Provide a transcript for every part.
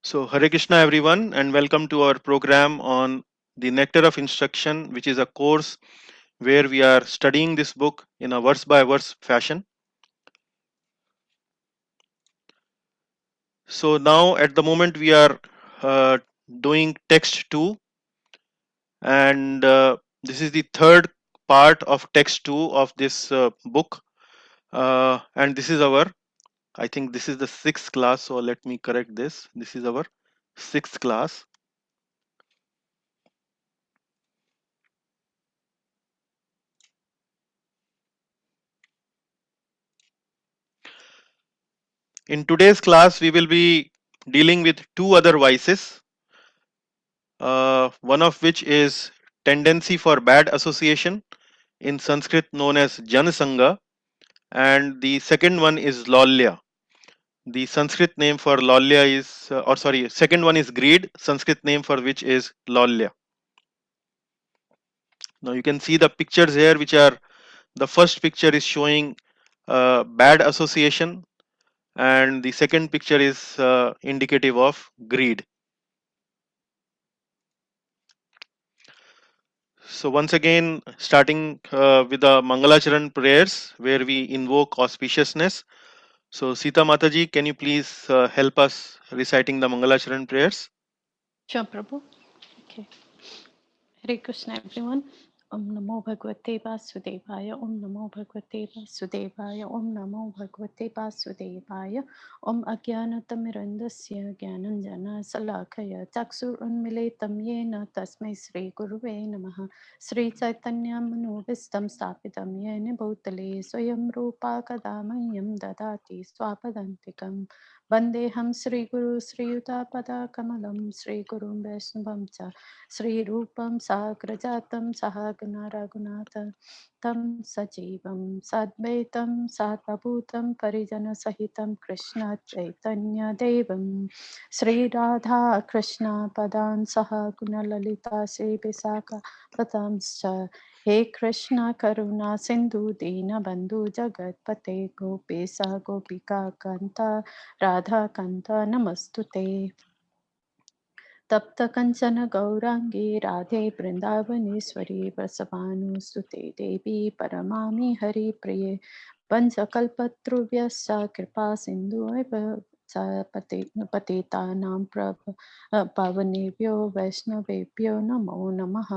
So, Hare Krishna, everyone, and welcome to our program on the Nectar of Instruction, which is a course where we are studying this book in a verse by verse fashion. So, now at the moment, we are uh, doing text 2, and this is the third part of text 2 of this book. And this is our, I think this is the sixth class, so let me correct this. This is our sixth class. In today's class, we will be dealing with two other vices, one of which is tendency for bad association, in Sanskrit known as Janasanga, and the second one is Lolya. The Sanskrit name for Lolya is, or sorry, second one is greed, Sanskrit name for which is Lolya. Now you can see the pictures here, which are the first picture is showing bad association, and the second picture is indicative of greed. So once again, starting with the Mangalacharan prayers, where we invoke auspiciousness. So Sita Mataji, can you please help us reciting the Mangalacharan prayers? Sure, Prabhu. Okay. Hare Krishna, everyone. Om Namo Bhagavate Vasudevaya. Om Namo Bhagavate Vasudevaya. Om Namo Bhagavate Vasudevaya. Om Ajnanatammirandasya Jnananjana Salakaya Chakshur Unmilitam Yena Tasmai Sri Guruve Namaha. Sri Chaitanya Manobhistam Stapitam Yena Bhutale Swayam Rupa Kadamayam Dadati Swapadantikam. Vandeham Sri Guru Sri Yuta Pada Kamalam Sri Guru Vaishnavam Cha Sri Rupam Sagrajatam Sahagana Raghunatha Tam Sajivam Sadvaitam Satvabhutam Parijana Sahitam Krishna Chaitanya Devam Sri Radha Krishna Padan Sahaguna Lalita Sri Visaka Patamscha He Krishna Karuna Sindhu Dina Bandhu Jagat Pate Gopesa Gopika Kanta Radha Kanta Namastute तप्त कंचन गौरांगी राधे वृंदावनेश्वरी वसभानुसुते देवी परमामि हरिप्रिये वंशकल्पतरुभ्यश्च कृपा सिन्धुभ्यश्च पतितानां पावनेभ्यो वैष्णवेभ्यो नमो नमः।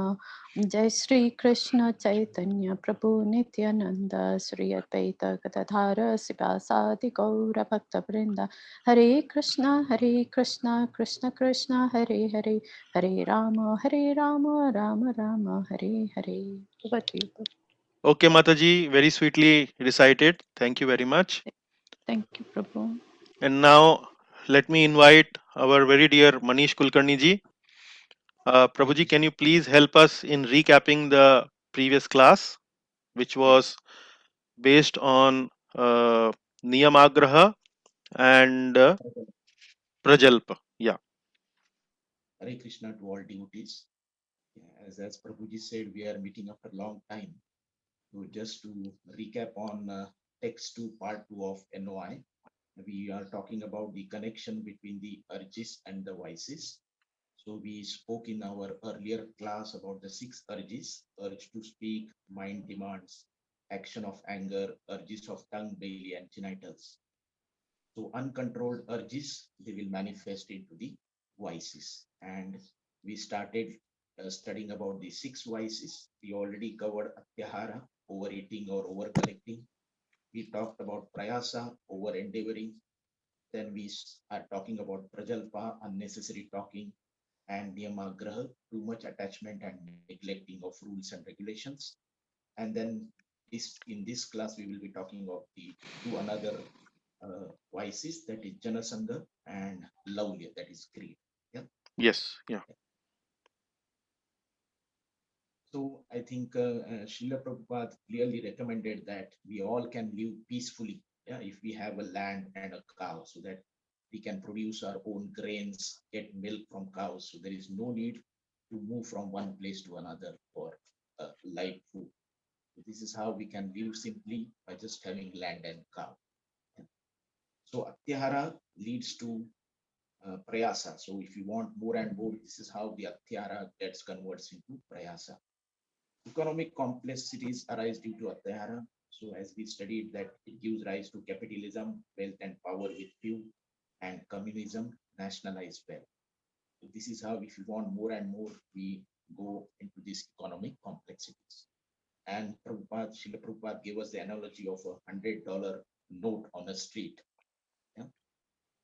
जय श्री कृष्ण चैतन्य प्रभु नित्यानंद श्री अद्वैत गदाधर शिवासादि गौर भक्तवृंद हरे Krishna Krishna Krishna Hare Hare Hare Ram Ram Ram Hare Hare. Over to you. Okay, Mataji, very sweetly recited. Thank you very much. Thank you, Prabhu. And now let me invite our very dear Manish Kulkarni ji. Prabhuji, can you please help us in recapping the previous class, which was based on Niyamagraha and Prajalpa? Yeah. Hare Krishna to all devotees. As Prabhuji said, we are meeting after a long time. So just to recap on text 2, part 2 of NOI, we are talking about the connection between the urges and the vices. So we spoke in our earlier class about the 6 urges: urge to speak, mind demands, action of anger, urges of tongue, belly, and genitals. So uncontrolled urges, they will manifest into the vices. And we started studying about the 6 vices. We already covered atyahara, overeating or over collecting. We talked about prayasa, over endeavoring. Then we are talking about prajalpa, unnecessary talking, and niyamagraha, too much attachment and neglecting of rules and regulations. And then in this class, we will be talking of the two another vices, that is Janasanga and Laulya, that is greed. Yeah. Yes. Yeah. So I think Srila Prabhupada clearly recommended that we all can live peacefully, yeah, if we have a land and a cow, so that we can produce our own grains, get milk from cows. So there is no need to move from one place to another for light food. So this is how we can live simply by just having land and cow. Yeah. So Atyahara leads to prayasa. So if you want more and more, this is how the atyara gets converts into prayasa. Economic complexities arise due to atyara. So as we studied that it gives rise to capitalism, wealth and power with few, and communism, nationalized wealth. So this is how, if you want more and more, we go into these economic complexities. And Prabhupada, Srila Prabhupada gave us the analogy of $100 note on a street. Yeah?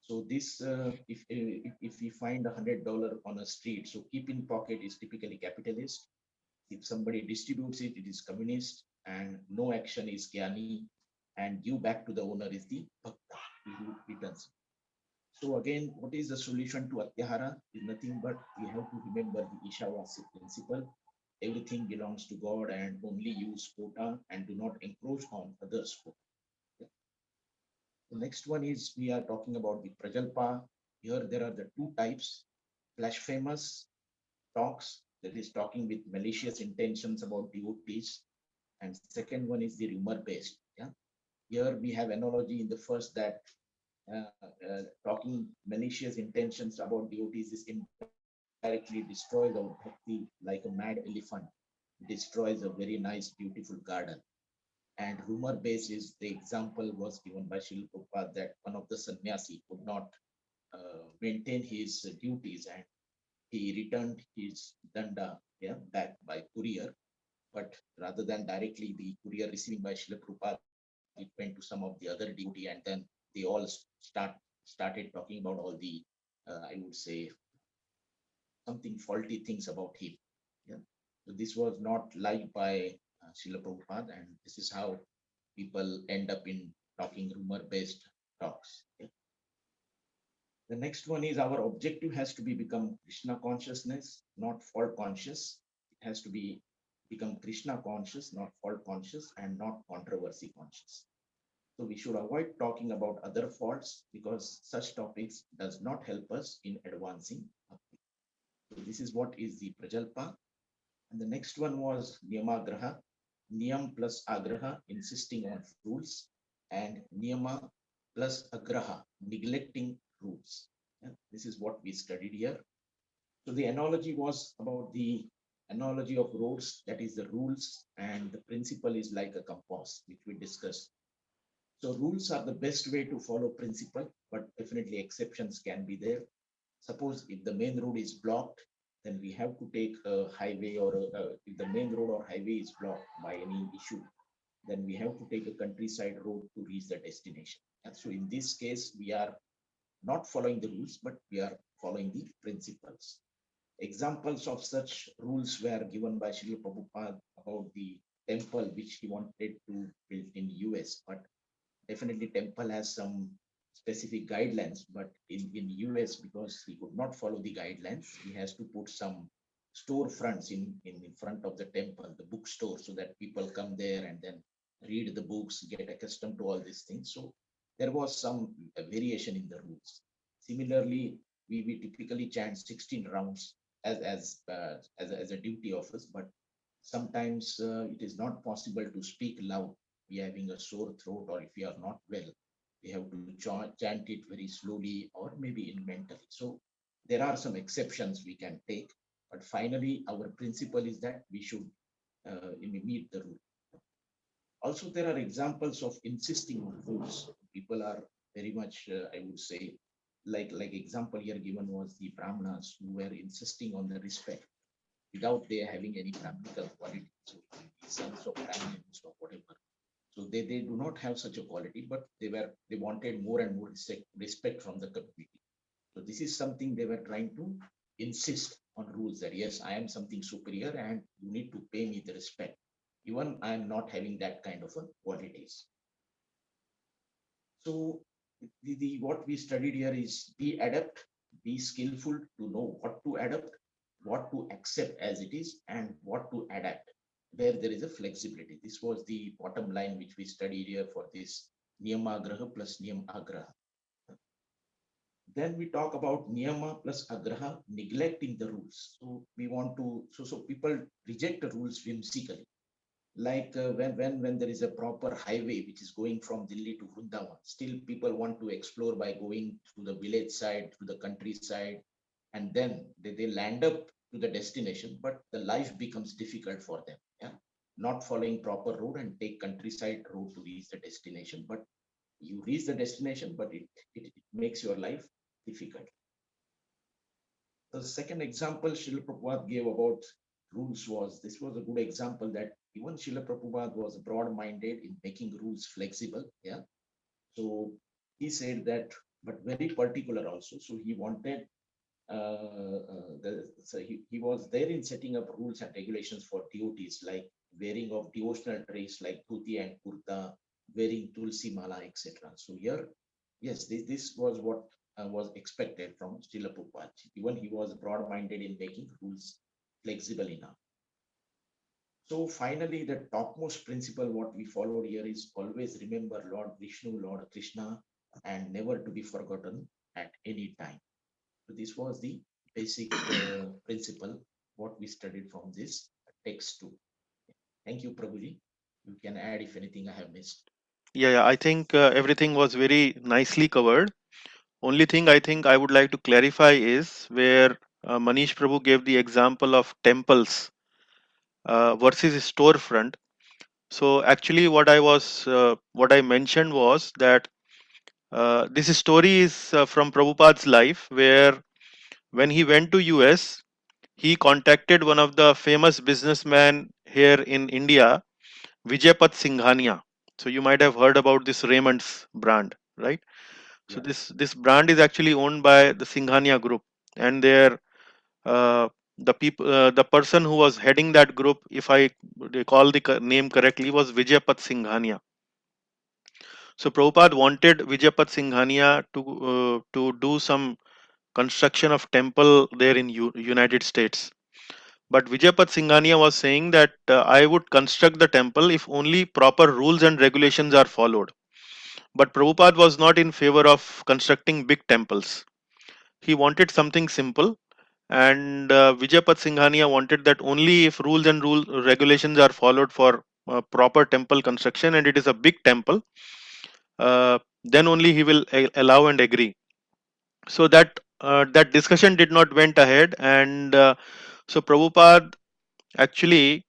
So this, if we find $100 on a street, so keep in pocket is typically capitalist. If somebody distributes it, it is communist, and no action is jnani, and give back to the owner is the bhakta, who returns. So again, what is the solution to atyahara? Is nothing but we have to remember the Ishavasya principle. Everything belongs to God, and only use quota and do not encroach on others' quota. The next one is we are talking about the prajalpa. Here there are the two types: blasphemous talks, that is talking with malicious intentions about devotees, and second one is the rumor based. Yeah, here we have analogy in the first that talking malicious intentions about devotees is indirectly destroys our bhakti like a mad elephant destroys a very nice, beautiful garden. And rumor base is the example was given by Srila Prabhupada that one of the sannyasi could not maintain his duties, and he returned his danda, yeah, back by courier. But rather than directly the courier receiving by Srila Prabhupada, it went to some of the other devotee, and then they all started talking about all the, I would say, something faulty things about him. Yeah. So this was not liked by Srila Prabhupada, and this is how people end up in talking rumor-based talks. Yeah. The next one is our objective has to be become Krishna consciousness, not fault conscious. It has to be become Krishna conscious, not fault conscious, and not controversy conscious. So we should avoid talking about other faults because such topics does not help us in advancing. So this is what is the prajalpa. And the next one was niyamagraha, niyam plus agraha, insisting on rules, and niyama plus agraha, neglecting rules. Yeah, this is what we studied here. So the analogy was about the analogy of roads, that is the rules, and the principle is like a compass, which we discussed. So rules are the best way to follow principle, but definitely exceptions can be there. Suppose if the main road is blocked, then we have to take a highway, or if the main road or highway is blocked by any issue, then we have to take a countryside road to reach the destination. And so in this case, we are not following the rules, but we are following the principles. Examples of such rules were given by Srila Prabhupada about the temple which he wanted to build in US, but definitely temple has some specific guidelines, but in US, because he could not follow the guidelines, he has to put some storefronts in front of the temple, the bookstore, so that people come there and then read the books, get accustomed to all these things. So there was some variation in the rules. Similarly, we typically chant 16 rounds as a duty of us, but sometimes it is not possible to speak loud. We are having a sore throat, or if we are not well, we have to chant it very slowly or maybe in mentally. So there are some exceptions we can take, but finally our principle is that we should meet the rule. Also, there are examples of insisting on rules. People are very much, I would say, like example here given was the Brahmanas who were insisting on the respect without they having any practical quality. So the sons of Brahmins or whatever. So they do not have such a quality, but they wanted more and more respect from the community. So this is something they were trying to insist on rules that yes, I am something superior and you need to pay me the respect. Even I am not having that kind of a qualities. So what we studied here is be adept, be skillful to know what to adapt, what to accept as it is, and what to adapt, where there is a flexibility. This was the bottom line which we studied here for this niyamagraha plus niyam agraha. Then we talk about niyama plus agraha, neglecting the rules. So we want to, so people reject the rules whimsically. like when there is a proper highway which is going from Delhi to Vrindavan, still people want to explore by going to the village side, to the countryside, and then they land up to the destination, but the life becomes difficult for them. Yeah, not following proper road and take countryside road to reach the destination, but you reach the destination, but it makes your life difficult. The second example Srila Prabhupada gave about rules was, this was a good example that even Srila Prabhupada was broad-minded in making rules flexible. Yeah. So he said that, but very particular also. So he wanted, so he was there in setting up rules and regulations for devotees, like wearing of devotional dress like dhoti and kurta, wearing tulsi mala, etc. So here, yes, this was what was expected from Srila Prabhupada. Even he was broad-minded in making rules flexible enough. So finally, the topmost principle what we followed here is always remember Lord Vishnu, Lord Krishna, and never to be forgotten at any time. So this was the basic principle what we studied from this text too. Thank you, Prabhuji. You can add if anything I have missed. Yeah, I think everything was very nicely covered. Only thing I think I would like to clarify is where Manish Prabhu gave the example of temples versus storefront. So actually, what I mentioned was that this story is from Prabhupada's life, where when he went to US, he contacted one of the famous businessmen here in India, Vijaypat Singhania. So you might have heard about this Raymond's brand, right? So Yeah. this brand is actually owned by the Singhania group, and their the person who was heading that group, if I recall the name correctly, was Vijaypat Singhania. So Prabhupada wanted Vijaypat Singhania to do some construction of temple there in United States. But Vijaypat Singhania was saying that I would construct the temple if only proper rules and regulations are followed. But Prabhupada was not in favor of constructing big temples. He wanted something simple, and Vijaypat Singhania wanted that only if rules and rule regulations are followed for proper temple construction, and it is a big temple, then only he will allow and agree. So that discussion did not went ahead, and so Prabhupada actually,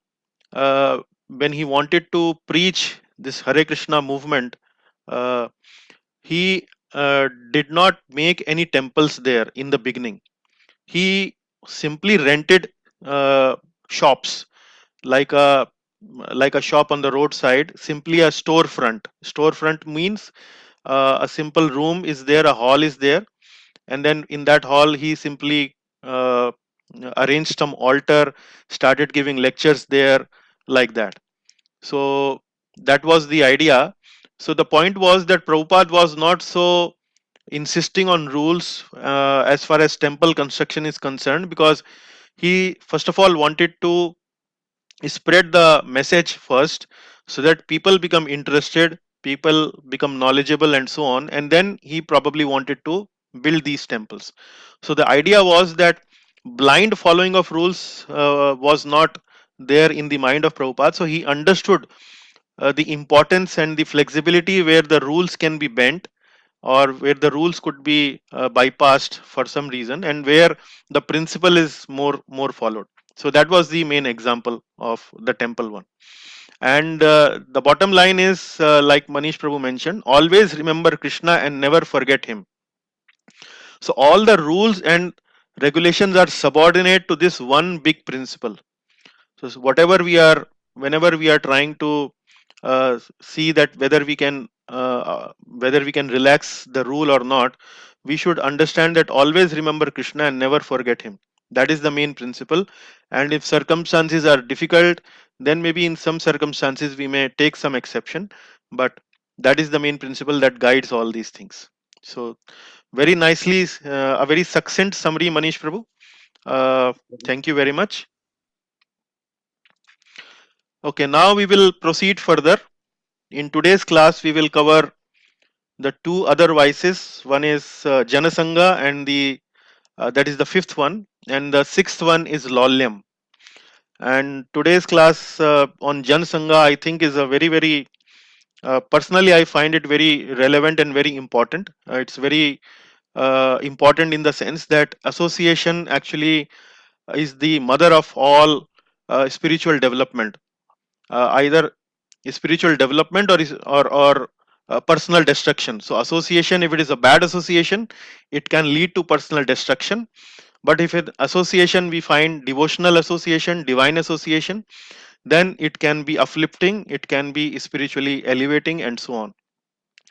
when he wanted to preach this Hare Krishna movement, uh, he did not make any temples there in the beginning. He simply rented uh, shops, like a shop on the roadside, simply a storefront. Storefront means a simple room is there, a hall is there, and then in that hall he simply uh, arranged some altar, started giving lectures there, like that. So that was the idea. So the point was that Prabhupada was not so insisting on rules as far as temple construction is concerned, because he first of all wanted to spread the message first, so that people become interested, people become knowledgeable, and so on, and then he probably wanted to build these temples. So the idea was that blind following of rules was not there in the mind of Prabhupada. So he understood the importance and the flexibility where the rules can be bent, or where the rules could be bypassed for some reason, and where the principle is more followed. So that was the main example of the temple one. And the bottom line is, like Manish Prabhu mentioned, always remember Krishna and never forget him. So all the rules and regulations are subordinate to this one big principle. So whatever we are, whenever we are trying to see that whether we can relax the rule or not, we should understand that always remember Krishna and never forget him. That is the main principle. And if circumstances are difficult, then maybe in some circumstances we may take some exception, but that is the main principle that guides all these things. So very nicely, a very succinct summary, Manish Prabhu. uh, Thank you very much. Okay, now we will proceed further. In today's class, we will cover the two other vices. One is Janasanga, and the that is the fifth one, and the sixth one is Lolyam. And today's class on Jan Sangha, I think, is a very personally, I find it very relevant and very important. It's very important in the sense that association actually is the mother of all spiritual development, either spiritual development or personal destruction. So association, if it is a bad association, it can lead to personal destruction. But if it association we find devotional association, divine association, then it can be uplifting, it can be spiritually elevating, and so on.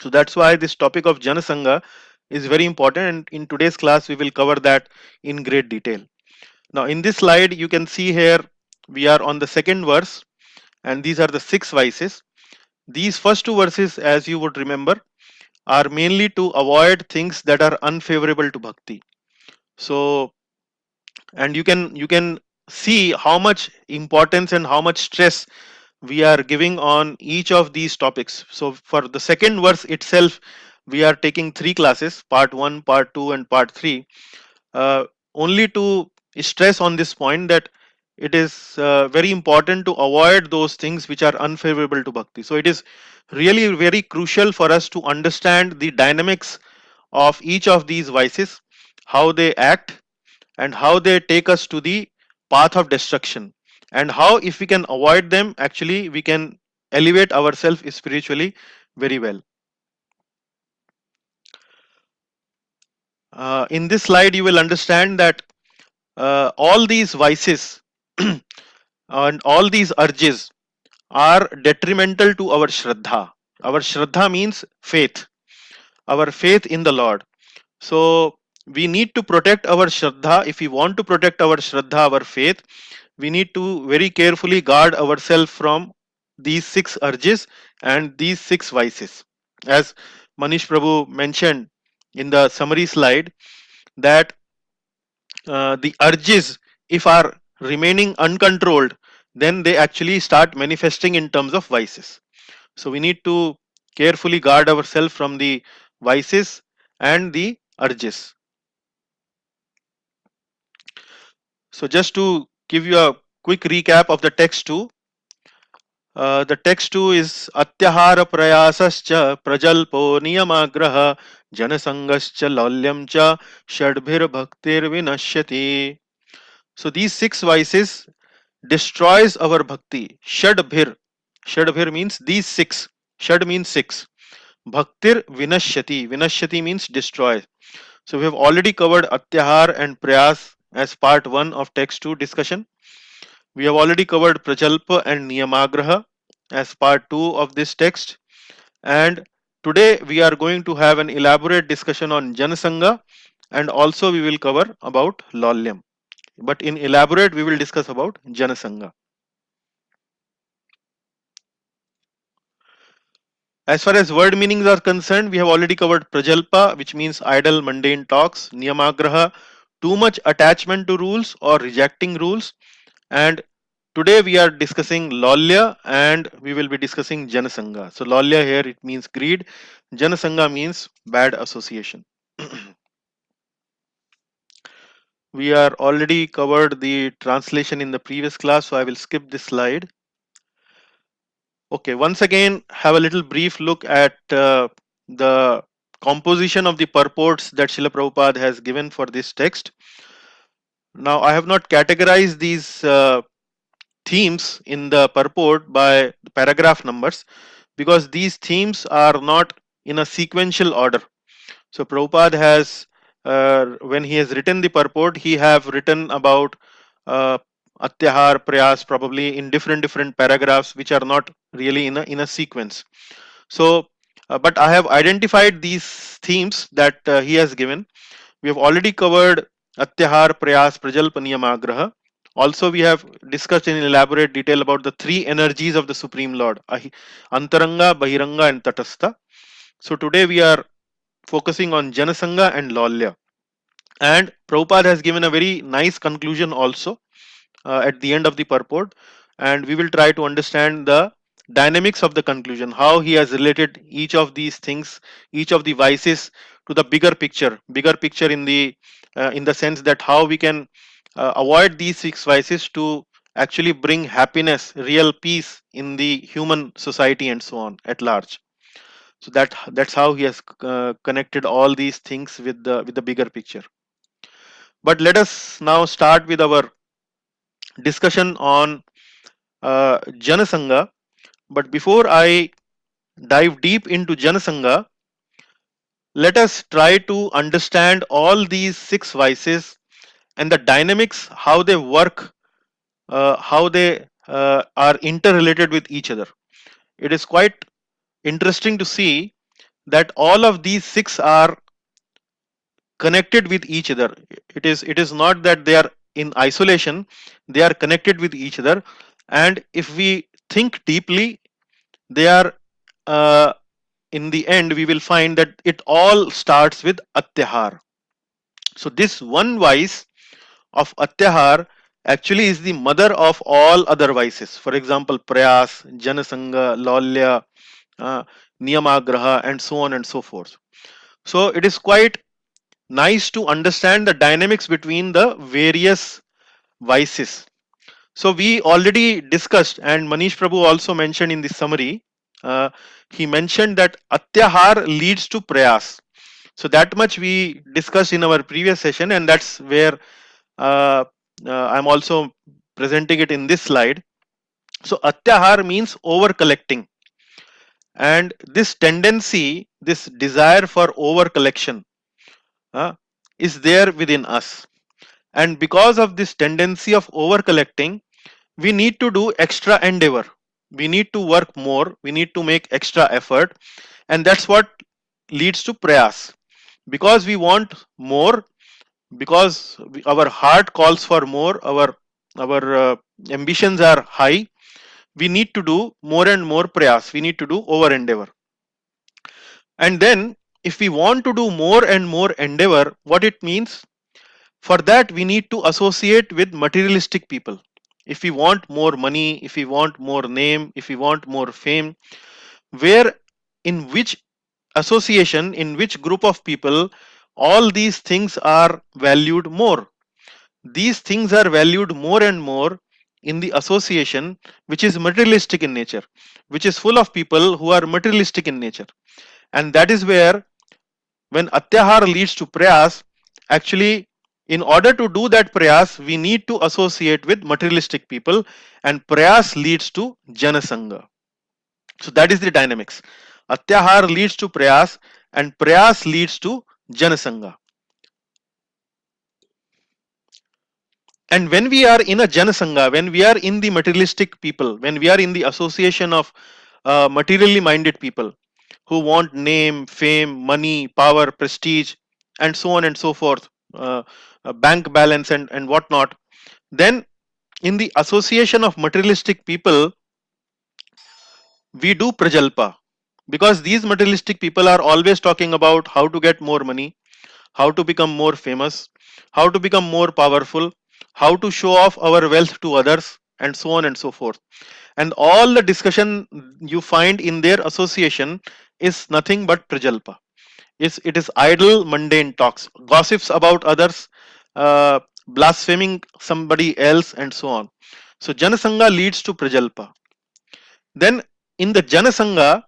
So that's why this topic of Janasangha is very important, and in today's class we will cover that in great detail. Now in this slide you can see here we are on the second verse, and these are the six vices. These first two verses, as you would remember, are mainly to avoid things that are unfavorable to bhakti. So, and you can see how much importance and how much stress we are giving on each of these topics. So for the second verse itself, we are taking three classes: part 1, part 2, and part 3, uh, only to stress on this point that it is very important to avoid those things which are unfavorable to bhakti. So it is really very crucial for us to understand the dynamics of each of these vices, how they act, and how they take us to the path of destruction, and how, if we can avoid them, actually we can elevate ourselves spiritually very well. In this slide you will understand that all these vices and all these urges are detrimental to our shraddha. Our shraddha means faith, our faith in the Lord. So we need to protect our shraddha. If we want to protect our shraddha, our faith, we need to very carefully guard ourselves from these six urges and these six vices. As Manish Prabhu mentioned in the summary slide, that the urges, if are remaining uncontrolled, then they actually start manifesting in terms of vices. So we need to carefully guard ourselves from the vices and the urges. So just to give you a quick recap of the text 2, the text 2 is Atyahara prayasascha prajalpo niyamagraha janasangascha laulyam cha shadbhir bhaktir vinashyati. So these six vices destroys our bhakti. Shadbhir means these six. Shad means six. Bhaktir vinashyati. Vinashyati means destroy. So we have already covered Atyahar and Prayas as part 1 of text 2 discussion. We have already covered Prajalpa and Niyamagraha as part 2 of this text. And today we are going to have an elaborate discussion on Janasangha, and also we will cover about Laulyam. But in elaborate we will discuss about Janasangha. As far as word meanings are concerned, we have already covered Prajalpa, which means idle mundane talks; Niyamagraha, too much attachment to rules or rejecting rules; and today we are discussing Lolya, and we will be discussing Janasangha. So Lolya here it means greed, Janasangha means bad association. We are already covered the translation in the previous class, so I will skip this slide. Okay, once again have a little brief look at the composition of the purports that Srila Prabhupada has given for this text. Now I have not categorized these themes in the purport by paragraph numbers, because these themes are not in a sequential order. So Prabhupada has, when he has written the purport, he have written about uh, Atyahar, Prayas probably in different paragraphs, which are not really in a sequence. So, but I have identified these themes that he has given. We have already covered Atyahar, Prayas, Prajalpa, Niyamagraha. Also, we have discussed in elaborate detail about the three energies of the Supreme Lord: Antaranga, Bahiranga, and Tatastha. So today we are focusing on Janasangha and Lolya. And Prabhupada has given a very nice conclusion also at the end of the purport, and we will try to understand the dynamics of the conclusion, how he has related each of these things, each of the vices, to the bigger picture in the sense that how we can avoid these six vices to actually bring happiness, real peace in the human society and so on at large. So that's how he has connected all these things with the bigger picture. But let us now start with our discussion on Janasangha. But before I dive deep into Janasangha, let us try to understand all these six vices and the dynamics, how they work, how they are interrelated with each other. It is quite interesting to see that all of these six are connected with each other. It is not that they are in isolation, they are connected with each other. And if we think deeply, they are uh, in the end we will find that it all starts with atyahar. So this one vice of atyahar actually is the mother of all other vices. For example, prayas, janasanga, lolya, uh, niyamagraha, and so on and so forth. So it is quite nice to understand the dynamics between the various vices. So we already discussed, and Manish Prabhu also mentioned in the summary. Uh, he mentioned that atyahar leads to prayas. So that much we discussed in our previous session, and that's where uh, I'm also presenting it in this slide. So atyahar means over collecting, and this tendency, this desire for over collection, uh, is there within us. And because of this tendency of over collecting, we need to do extra endeavor. We need to work more. We need to make extra effort, and that's what leads to prayas. Because we want more, because our heart calls for more, our ambitions are high. We need to do more and more prayas. We need to do over endeavor. And then, if we want to do more and more endeavor, what it means, for that we need to associate with materialistic people. If we want more money, if we want more name, if we want more fame, where, in which association, in which group of people, all these things are valued more. These things are valued more and more in the association which is materialistic in nature, which is full of people who are materialistic in nature. And that is where, when atyahar leads to prayas, actually, in order to do that prayas, we need to associate with materialistic people, and prayas leads to janasangha. So that is the dynamics. Atyahar leads to prayas, and prayas leads to janasangha. And when we are in a janasangha, when we are in the materialistic people, when we are in the association of materially minded people who want name, fame, money, power, prestige, and so on and so forth, bank balance, and whatnot, then in the association of materialistic people, we do prajalpa. Because these materialistic people are always talking about how to get more money, how to become more famous, how to become more powerful, how to show off our wealth to others, and so on and so forth. And all the discussion you find in their association is nothing but prajalpa. It is idle, mundane talks, gossips about others, blaspheming somebody else, and so on. So Janasangha leads to prajalpa. Then in the Janasangha,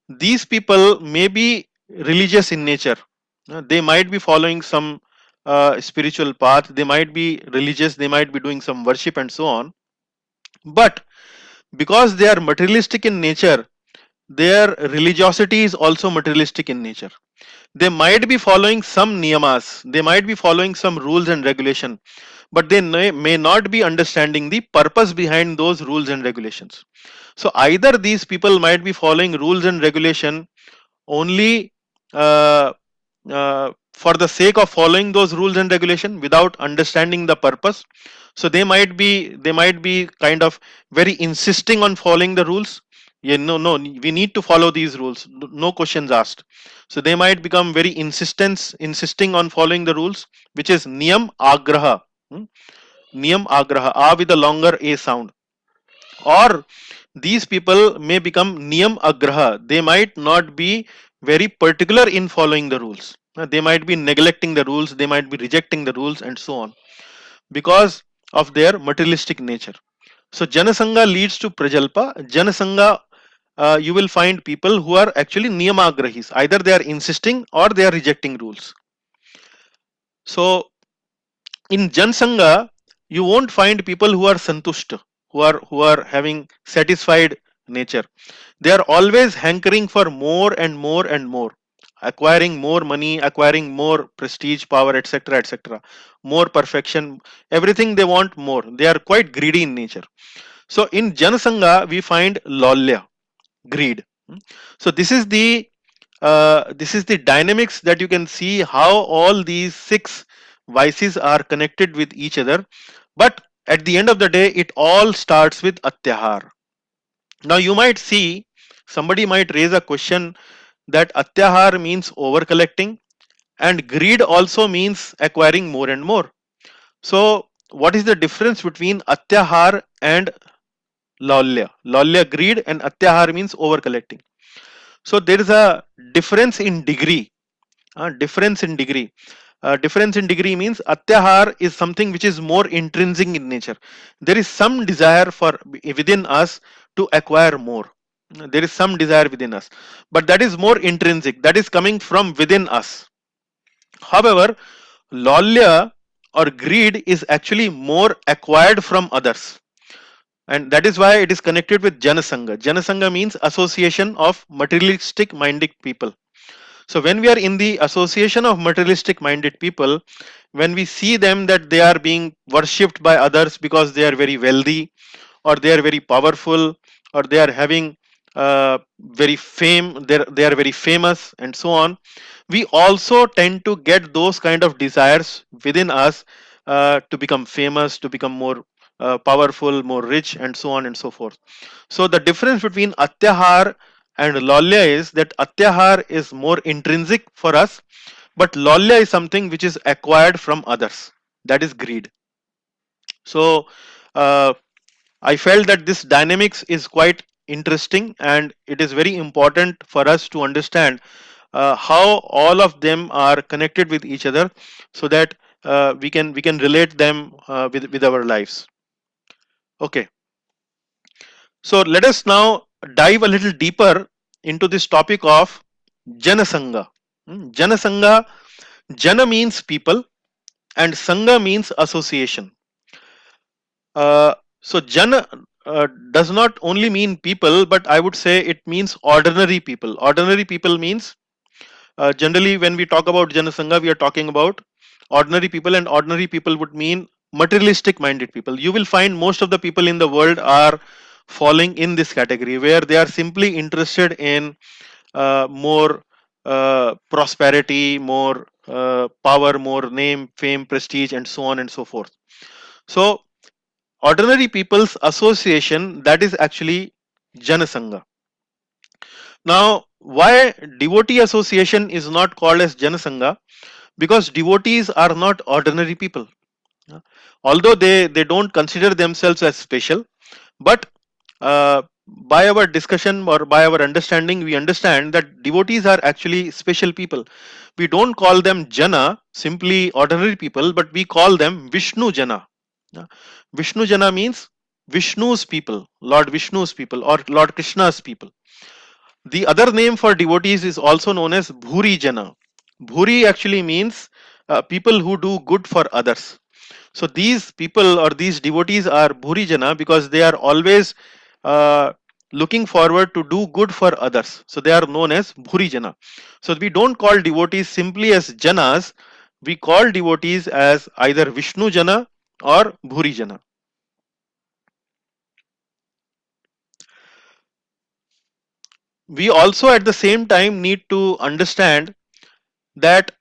these people may be religious in nature. They might be following some spiritual path, they might be religious, they might be doing some worship and so on. But because they are materialistic in nature, their religiosity is also materialistic in nature. They might be following some niyamas, they might be following some rules and regulation, but they may not be understanding the purpose behind those rules and regulations. So either these people might be following rules and regulation only uh, for the sake of following those rules and regulation without understanding the purpose. So they might be kind of very insisting on following the rules. Yeah, no, we need to follow these rules, no questions asked. So they might become very insisting on following the rules, which is niyam agraha. hmm? Niyam agraha, a with a longer a sound. Or these people may become niyam agraha. They might not be very particular in following the rules. They might be neglecting the rules, they might be rejecting the rules, and so on, because of their materialistic nature. So Janasanga leads to Prajalpa. Janasanga, you will find people who are actually Niyamagrahis. Either they are insisting or they are rejecting rules. So in Jansanga, you won't find people who are santushta, who are having satisfied nature. They are always hankering for more and more and more, acquiring more money, acquiring more prestige, power, etc., etc., more perfection, everything they want more. They are quite greedy in nature. So in Janasanga, we find lolya, greed. So this is the dynamics that you can see how all these six vices are connected with each other. But at the end of the day, it all starts with atyahar. Now you might see somebody might raise a question that atyahar means over collecting and greed also means acquiring more and more. So what is the difference between atyahar and lolya? Lolya greed and atyahar means over collecting. So there is a difference in degree. Difference in degree. Difference in degree means atyahar is something which is more intrinsic in nature. There is some desire for within us to acquire more. There is some desire within us, but that is more intrinsic. That is coming from within us. However, lolya or greed is actually more acquired from others, and that is why it is connected with Janasanga. Janasanga means association of materialistic minded people. So when we are in the association of materialistic minded people, when we see them that they are being worshipped by others because they are very wealthy or they are very powerful or they are having very they are very famous and so on, we also tend to get those kind of desires within us to become famous, to become more powerful, more rich, and so on and so forth. So the difference between atyahar and lolya is that atyahar is more intrinsic for us, but lolya is something which is acquired from others. That is greed. So uh, I felt that this dynamics is quite interesting and it is very important for us to understand how all of them are connected with each other so that we can relate them with our lives. Okay, so let us now dive a little deeper into this topic of Janasanga. Janasanga, Jana means people and Sangha means association. So Jana does not only mean people, but I would say it means ordinary people. Ordinary people means generally when we talk about Janasangha, we are talking about ordinary people, and ordinary people would mean materialistic minded people. You will find most of the people in the world are falling in this category where they are simply interested in more prosperity, more power, more name, fame, prestige, and so on and so forth. So ordinary people's association, that is actually Janasangha. Now why devotee association is not called as Janasangha? Because devotees are not ordinary people. Although they don't consider themselves as special, but by our discussion or by our understanding, we understand that devotees are actually special people. We don't call them Jana, simply ordinary people, but we call them Vishnu Jana. Yeah. Vishnu Jana means Vishnu's people, Lord Vishnu's people, or Lord Krishna's people. The other name for devotees is also known as Bhuri Jana. Bhuri actually means people who do good for others. So these people or these devotees are Bhuri Jana because they are always uh, looking forward to do good for others. So they are known as Bhuri Jana. So we don't call devotees simply as Janas, we call devotees as either Vishnu Jana or Bhuri Jana. We also at the same time need to understand that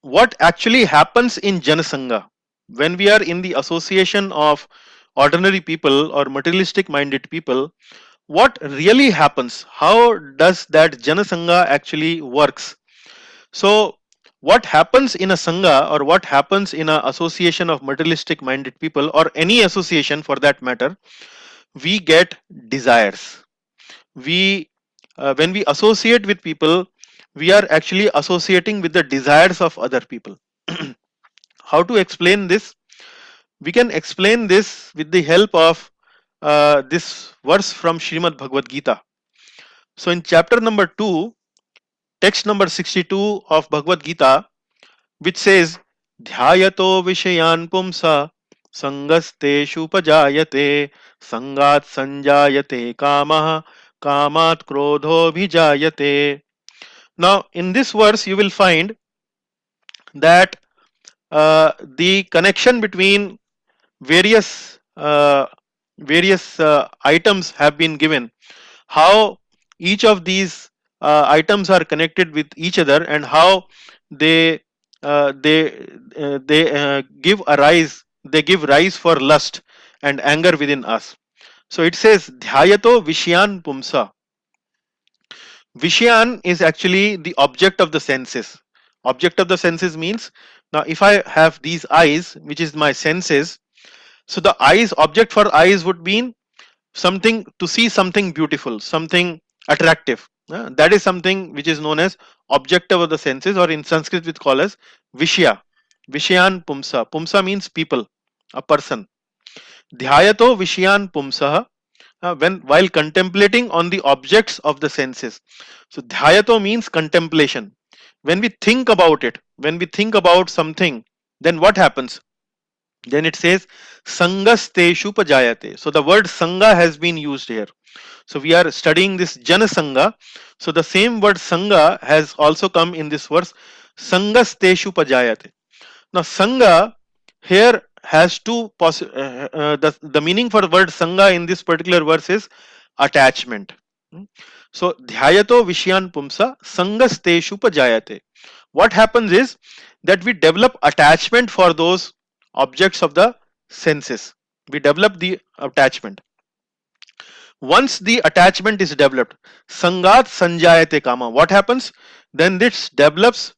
what actually happens in Janasangha when we are in the association of ordinary people or materialistic minded people. What really happens? How does that Janasangha actually works? So what happens in a sangha or what happens in a association of materialistic minded people or any association for that matter, we get desires. We when we associate with people, we are actually associating with the desires of other people. How to explain this? We can explain this with the help of this verse from Srimad Bhagavad Gita. So in chapter number 2, text number 62 of Bhagavad Gita, which says, Dhyayato Vishayan Pumsa Sangasteshu Pajayate Sangat Sanjayate Kamaha Kamat Krodho Bhijayate. Now, in this verse, you will find that the connection between various items have been given, how each of these items are connected with each other, and how they they give rise for lust and anger within us. So it says dhyayato vishyan pumsa. Vishyan is actually the object of the senses. Object of the senses means, now if I have these eyes, which is my senses, so the eyes, object for eyes would mean something, to see something beautiful, something attractive. That is something which is known as object of the senses, or in Sanskrit we call as Vishya. Vishyan Pumsa. Pumsa means people, a person. Dhyayato Vishyan Pumsa, when while contemplating on the objects of the senses. So Dhyayato means contemplation. When we think about it, when we think about something, then what happens? Then it says Sangasteshu Pajayate. So the word Sangha has been used here. So we are studying this Jana Sangha. So the same word Sangha has also come in this verse, Sangasteshu Pajayate. Now Sangha here has two the meaning for the word Sangha in this particular verse is attachment. So Dhyayato Vishyan Pumsa Sangasteshu Pajayate. What happens is that we develop attachment for those objects of the senses. We develop the attachment. Once the attachment is developed, Sangat Sanjayate Kama. What happens? Then this develops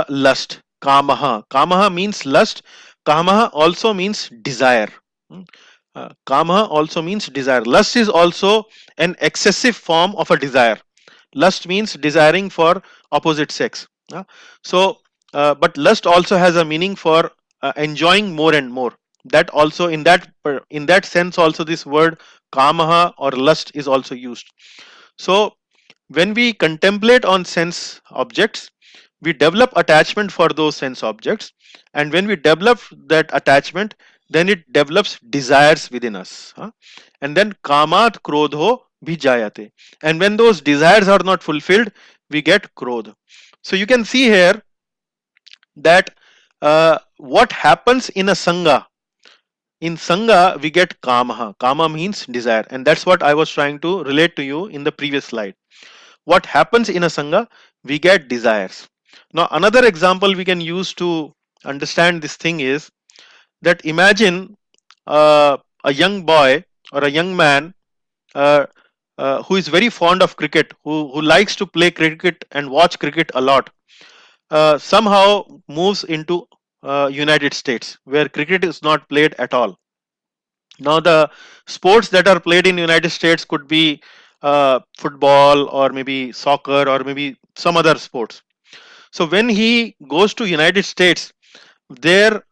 lust. Kamaha. Kamaha means lust. Kamaha also means desire. Kamaha also means desire. Lust is also an excessive form of a desire. Lust means desiring for opposite sex. So, but lust also has a meaning for enjoying more and more. That also, in that sense also, this word kamaha or lust is also used. So when we contemplate on sense objects, we develop attachment for those sense objects, and when we develop that attachment, then it develops desires within us, and then kamat krodho bhijayate, and when those desires are not fulfilled, we get krodh. So you can see here that what happens in a sangha. In Sangha, we get Kamaha. Kama means desire, and that's what I was trying to relate to you in the previous slide. What happens in a Sangha? We get desires. Now, another example we can use to understand this thing is that imagine a young boy or a young man uh, who is very fond of cricket, who likes to play cricket and watch cricket a lot, somehow moves into United States where cricket is not played at all. Now the sports that are played in United States could be football or maybe soccer or maybe some other sports. So when he goes to United States, there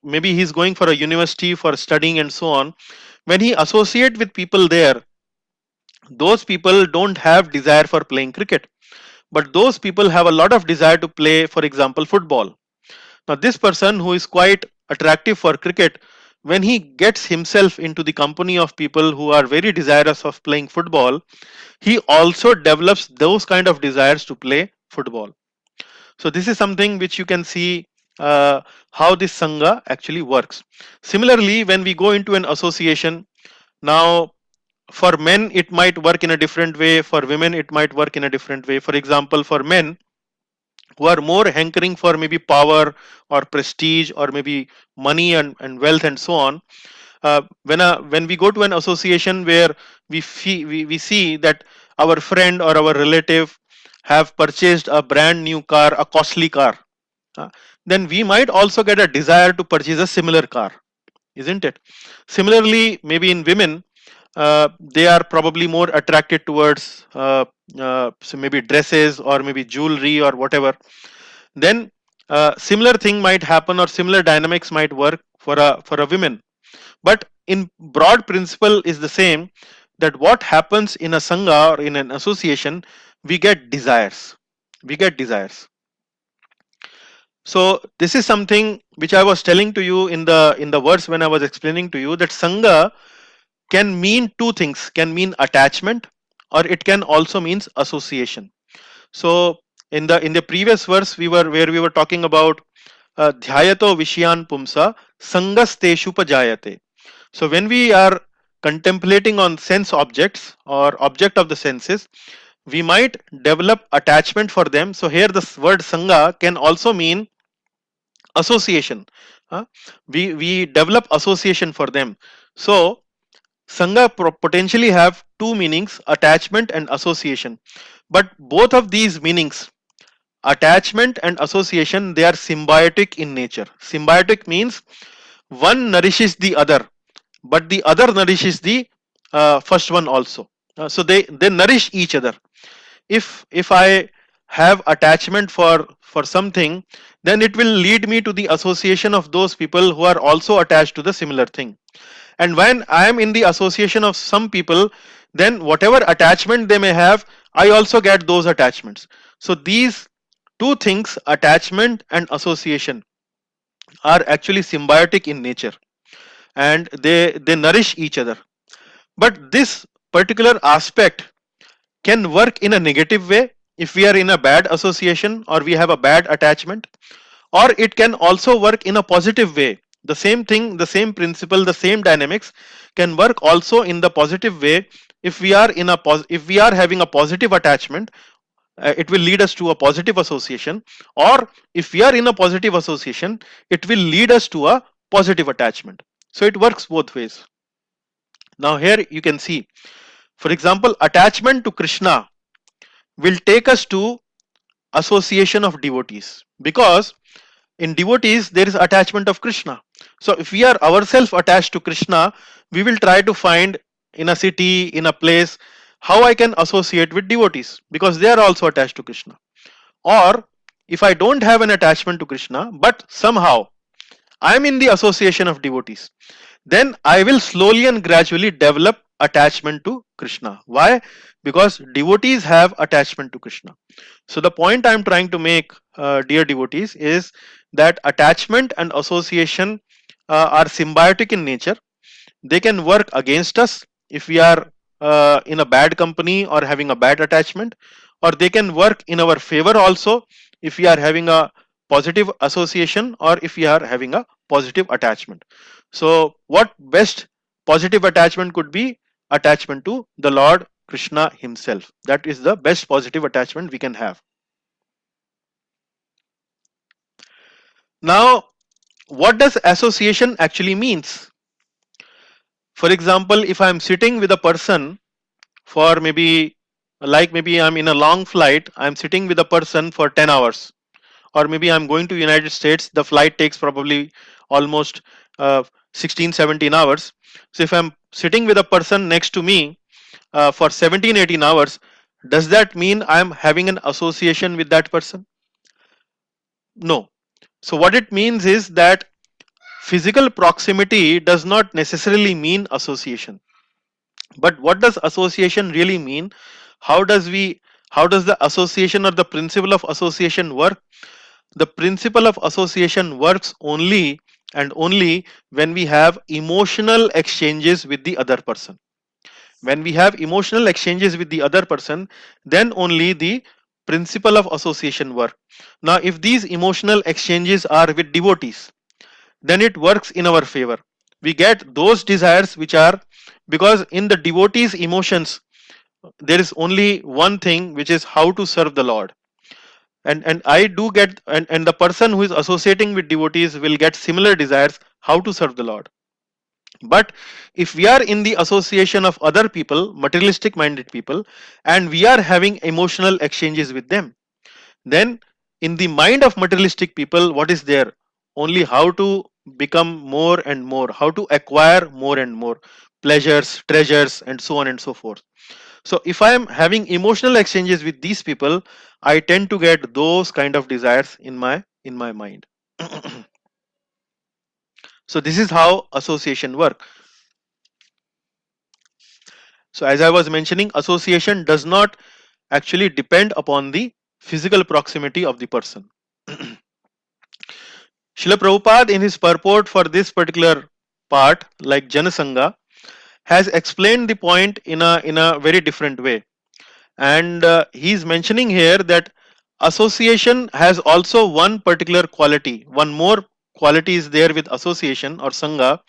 maybe he's going for a university for studying and so on. When he associate with people there, those people don't have desire for playing cricket, but those people have a lot of desire to play, for example, football. Now this person who is quite attractive for cricket, when he gets himself into the company of people who are very desirous of playing football, he also develops those kind of desires to play football. So this is something which you can see how this sangha actually works. Similarly, when we go into an association, now for men it might work in a different way, for women it might work in a different way. For example, for men who are more hankering for maybe power or prestige or maybe money and wealth and so on, when we go to an association where we see that our friend or our relative have purchased a brand new car, a costly car, uh, then we might also get a desire to purchase a similar car, isn't it? Similarly, maybe in women, they are probably more attracted towards so maybe dresses or maybe jewelry or whatever. Then similar thing might happen or similar dynamics might work for a women. but in broad principle is the same, that what happens in a sangha or in an association, we get desires, we get desires. So this is something which I was telling to you in the verse when I was explaining to you that sangha can mean two things, can mean attachment or it can also means association. So in the previous verse we were talking about dhyato vishyan pumsa sangasteshu pajayate. So when we are contemplating on sense objects or object of the senses, we might develop attachment for them. So here the word sangha can also mean association. We develop association for them. So sangha potentially have two meanings, attachment and association. But both of these meanings, attachment and association, they are symbiotic in nature. Symbiotic means one nourishes the other, but the other nourishes the first one also. So they nourish each other. If I have attachment for something, then it will lead me to the association of those people who are also attached to the similar thing. And when I am in the association of some people, then whatever attachment they may have, I also get those attachments. So these two things, attachment and association, are actually symbiotic in nature, and they nourish each other. But this particular aspect can work in a negative way if we are in a bad association or we have a bad attachment, or it can also work in a positive way. The same thing, the same principle, the same dynamics can work also in the positive way. If we are in a if we are having a positive attachment, it will lead us to a positive association, or if we are in a positive association, it will lead us to a positive attachment. So it works both ways. Now here you can see, for example, attachment to Krishna will take us to association of devotees, because in devotees there is attachment of Krishna. So if we are ourselves attached to Krishna, we will try to find in a city, in a place, how I can associate with devotees, because they are also attached to Krishna. Or if I don't have an attachment to Krishna, but somehow I am in the association of devotees, then I will slowly and gradually develop attachment to Krishna. Why? Because devotees have attachment to Krishna. So the point I am trying to make, dear devotees, is that attachment and association are symbiotic in nature. They can work against us if we are in a bad company or having a bad attachment, or they can work in our favor also if we are having a positive association or if we are having a positive attachment. So what best positive attachment could be? Attachment to the Lord Krishna himself. That is the best positive attachment we can have. Now what does association actually means? For example, if I am sitting with a person for maybe, like maybe I'm in a long flight, I'm sitting with a person for 10 hours, or maybe I'm going to United States, the flight takes probably almost 16-17 hours. So if I'm sitting with a person next to me for 17-18 hours, does that mean I'm having an association with that person? No. So what it means is that physical proximity does not necessarily mean association. But what does association really mean? How does we, how does the association or the principle of association work? The principle of association works only and only when we have emotional exchanges with the other person. When we have emotional exchanges with the other person, then only the principle of association work. Now if these emotional exchanges are with devotees, then it works in our favor. We get those desires which are, because in the devotees emotions there is only one thing, which is how to serve the Lord. And I do get, and the person who is associating with devotees will get similar desires, how to serve the Lord. But if we are in the association of other people, materialistic minded people, and we are having emotional exchanges with them, then in the mind of materialistic people, what is there? Only how to become more and more, how to acquire more and more pleasures, treasures, and so on and so forth. So if I am having emotional exchanges with these people, I tend to get those kind of desires in my mind. So this is how association work. So as I was mentioning, association does not actually depend upon the physical proximity of the person. Srila Prabhupada in his purport for this particular part, like Janasangha, has explained the point in a very different way. And he's mentioning here that association has also one particular quality. One more quality is there with association or Sangha.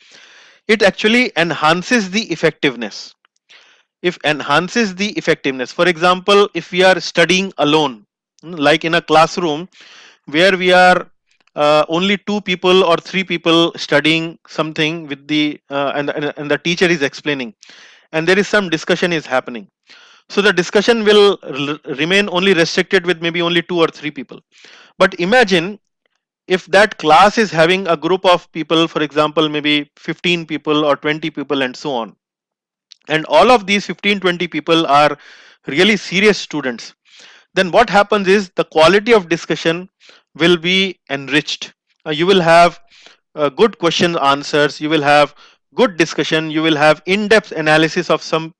It actually enhances the effectiveness. If enhances the effectiveness. For example, if we are studying alone, like in a classroom where we are only two people or three people studying something with the and the teacher is explaining, and there is some discussion is happening, so the discussion will remain only restricted with maybe only two or three people. But imagine if that class is having a group of people, for example maybe 15 people or 20 people and so on, and all of these 15-20 people are really serious students, then what happens is the quality of discussion will be enriched. You will have good question answers, you will have good discussion, you will have in-depth analysis of some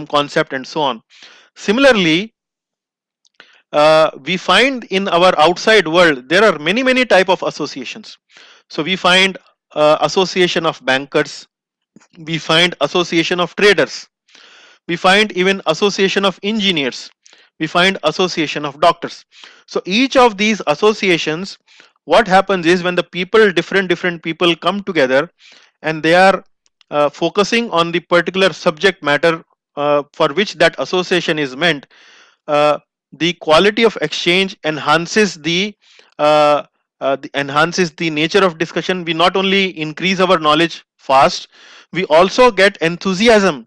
concept and so on. Similarly, we find in our outside world there are many type of associations. So we find association of bankers, we find association of traders, we find even association of engineers, we find association of doctors. So each of these associations, what happens is when the people, different people come together and they are focusing on the particular subject matter for which that association is meant, uh, the quality of exchange enhances the nature of discussion. We not only increase our knowledge fast, we also get enthusiasm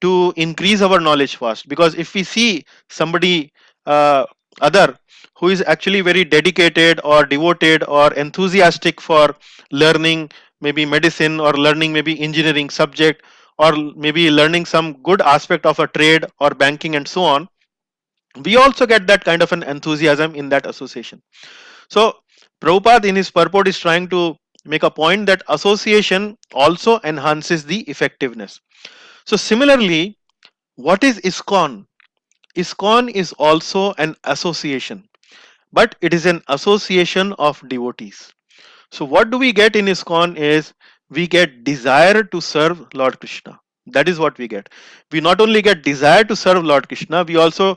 to increase our knowledge fast, because if we see somebody uh, other who is actually very dedicated or devoted or enthusiastic for learning maybe medicine or learning maybe engineering subject or maybe learning some good aspect of a trade or banking and so on, we also get that kind of an enthusiasm in that association. So Prabhupada in his purport is trying to make a point that association also enhances the effectiveness. So similarly, what is ISKCON? ISKCON is also an association, but it is an association of devotees. So what do we get in ISKCON is we get desire to serve Lord Krishna. That is what we get. We not only get desire to serve Lord Krishna, we also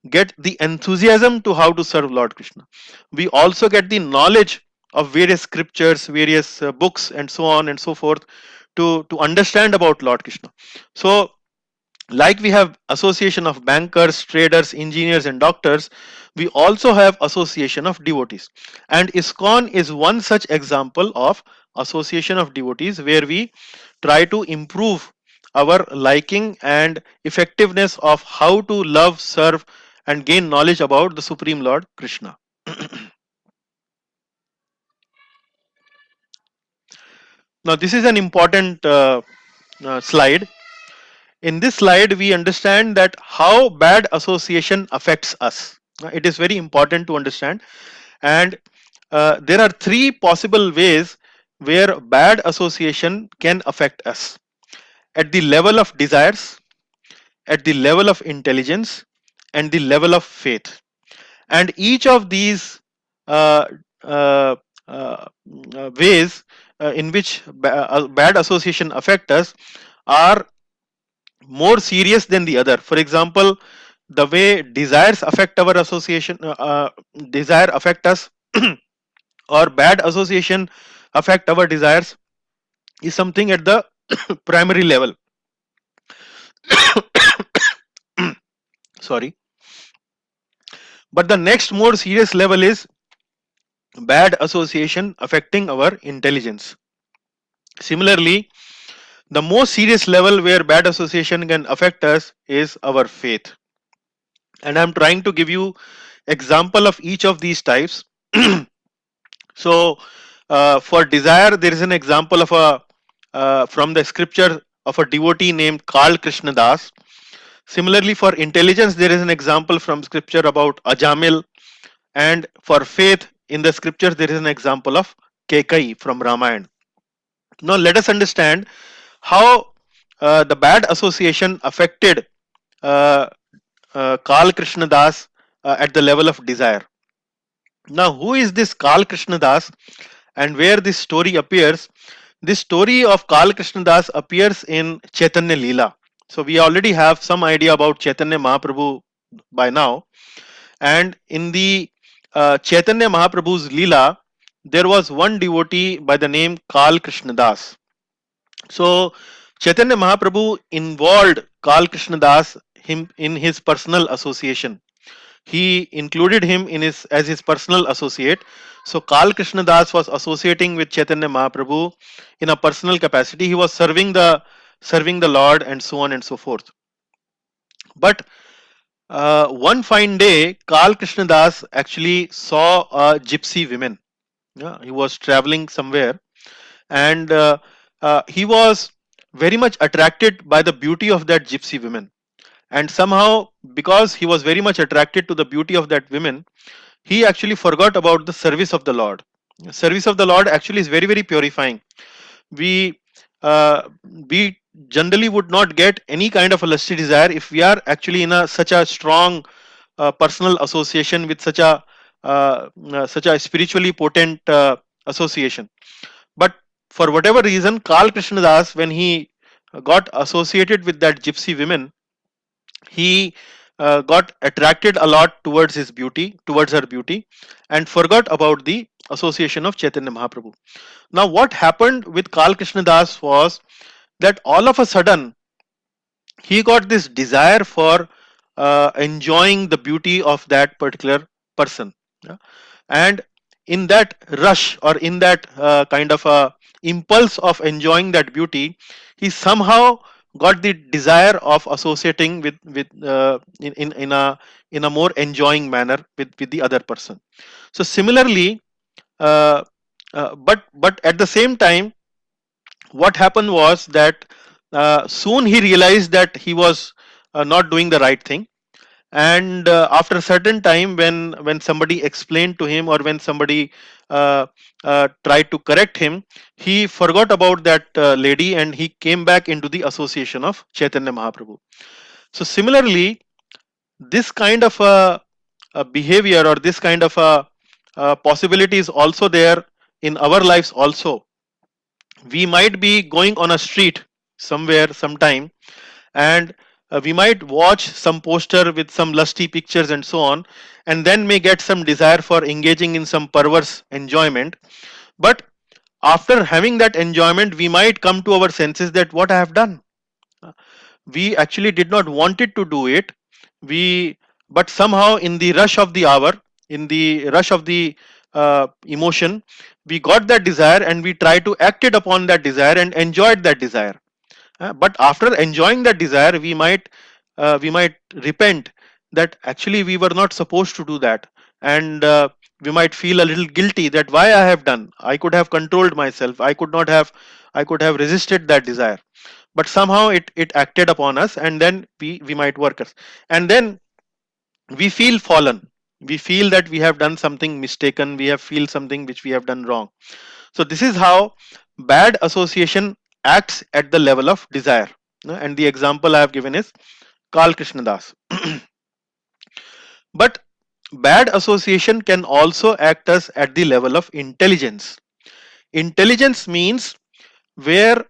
get the enthusiasm to how to serve Lord Krishna. We also get the knowledge of various scriptures, various books and so on and so forth to understand about Lord Krishna. So like we have association of bankers, traders, engineers and doctors, we also have association of devotees, and ISKCON is one such example of association of devotees where we try to improve our liking and effectiveness of how to love, serve and gain knowledge about the Supreme Lord Krishna. Now this is an important slide. In this slide we understand that how bad association affects us. It is very important to understand, and there are three possible ways where bad association can affect us: at the level of desires, at the level of intelligence and the level of faith. And each of these uh, uh, uh, ways in which bad association affect us are more serious than the other. For example, the way desires affect our association, desire affect us or bad association affect our desires is something at the primary level. Sorry. But the next more serious level is bad association affecting our intelligence. Similarly, the most serious level where bad association can affect us is our faith. And I'm trying to give you example of each of these types. So for desire, there is an example of a from the scripture of a devotee named Karl Krishna Das. Similarly, for intelligence, there is an example from scripture about Ajamil, and for faith in the scripture, there is an example of Kekai from Ramayana. Now let us understand how the bad association affected uh, Karl Krishna Das at the level of desire. Now, who is this Karl Krishna Das and where this story appears? This story of Karl Krishna Das appears in Chaitanya Leela. So, we already have some idea about Chaitanya Mahaprabhu by now. And in the Chaitanya Mahaprabhu's Leela, there was one devotee by the name Karl Krishna Das. So, Chaitanya Mahaprabhu involved Karl Krishna Das him in his personal association. He included him in his as his personal associate. So Karl Krishna Das was associating with Chaitanya Mahaprabhu in a personal capacity. He was serving the Lord and so on and so forth. But one fine day, Karl Krishna Das actually saw a gypsy woman. Yeah, he was traveling somewhere, and he was very much attracted by the beauty of that gypsy woman. And somehow, because he was very much attracted to the beauty of that woman, he actually forgot about the service of the Lord. Service of the Lord actually is very, very purifying. We we generally would not get any kind of a lusty desire if we are actually in a such a strong personal association with such a spiritually potent association. But for whatever reason, Karl Krishna Das, when he got associated with that gypsy woman, he got attracted a lot towards her beauty, and forgot about the association of Chaitanya Mahaprabhu. Now, what happened with Karl Krishna Das was that all of a sudden he got this desire for enjoying the beauty of that particular person. Yeah. And in that rush, or in that kind of a impulse of enjoying that beauty, he somehow got the desire of associating with in a more enjoying manner with the other person. So similarly, uh, but at the same time, what happened was that soon he realized that he was not doing the right thing. And after a certain time, when somebody explained to him, or when somebody tried to correct him, he forgot about that lady, and he came back into the association of Chaitanya Mahaprabhu. So similarly, this kind of a behavior, or this kind of a possibility is also there in our lives also. We might be going on a street somewhere sometime, and we might watch some poster with some lusty pictures and so on, and then may get some desire for engaging in some perverse enjoyment. But after having that enjoyment, we might come to our senses that what I have done, we actually did not want it to do it. We But somehow, in the rush of the hour, in the rush of the emotion, we got that desire, and we try to act it upon that desire and enjoyed that desire. But after enjoying that desire, we might repent that actually we were not supposed to do that. And we might feel a little guilty that why I have done, I could have controlled myself, I could have resisted that desire. But somehow it acted upon us, and then we might work us, and then we feel fallen, we feel that we have done something mistaken, we have feel something which we have done wrong. So this is how bad association acts at the level of desire. And the example I have given is Karl Krishna Das. But bad association can also act us at the level of intelligence. Intelligence means where,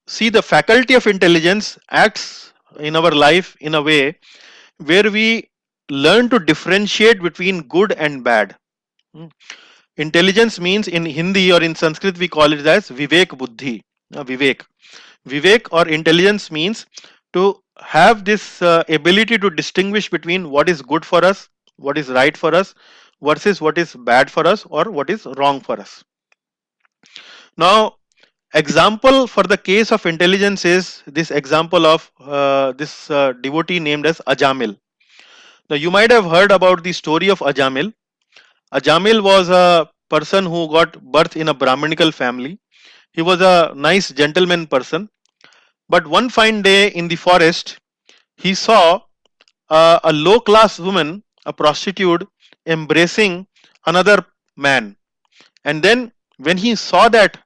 see, the faculty of intelligence acts in our life in a way where we learn to differentiate between good and bad. Hmm. Intelligence means, in Hindi or in Sanskrit we call it as Vivek Buddhi. Vivek. Vivek or intelligence means to have this ability to distinguish between what is good for us, what is right for us, versus what is bad for us or what is wrong for us. Now, example for the case of intelligence is this example of this devotee named as Ajamil. Now, you might have heard about the story of Ajamil. Ajamil was a person who got birth in a Brahminical family. He was a nice gentleman person. But one fine day in the forest, he saw a low class woman, a prostitute, embracing another man. And then, when he saw that,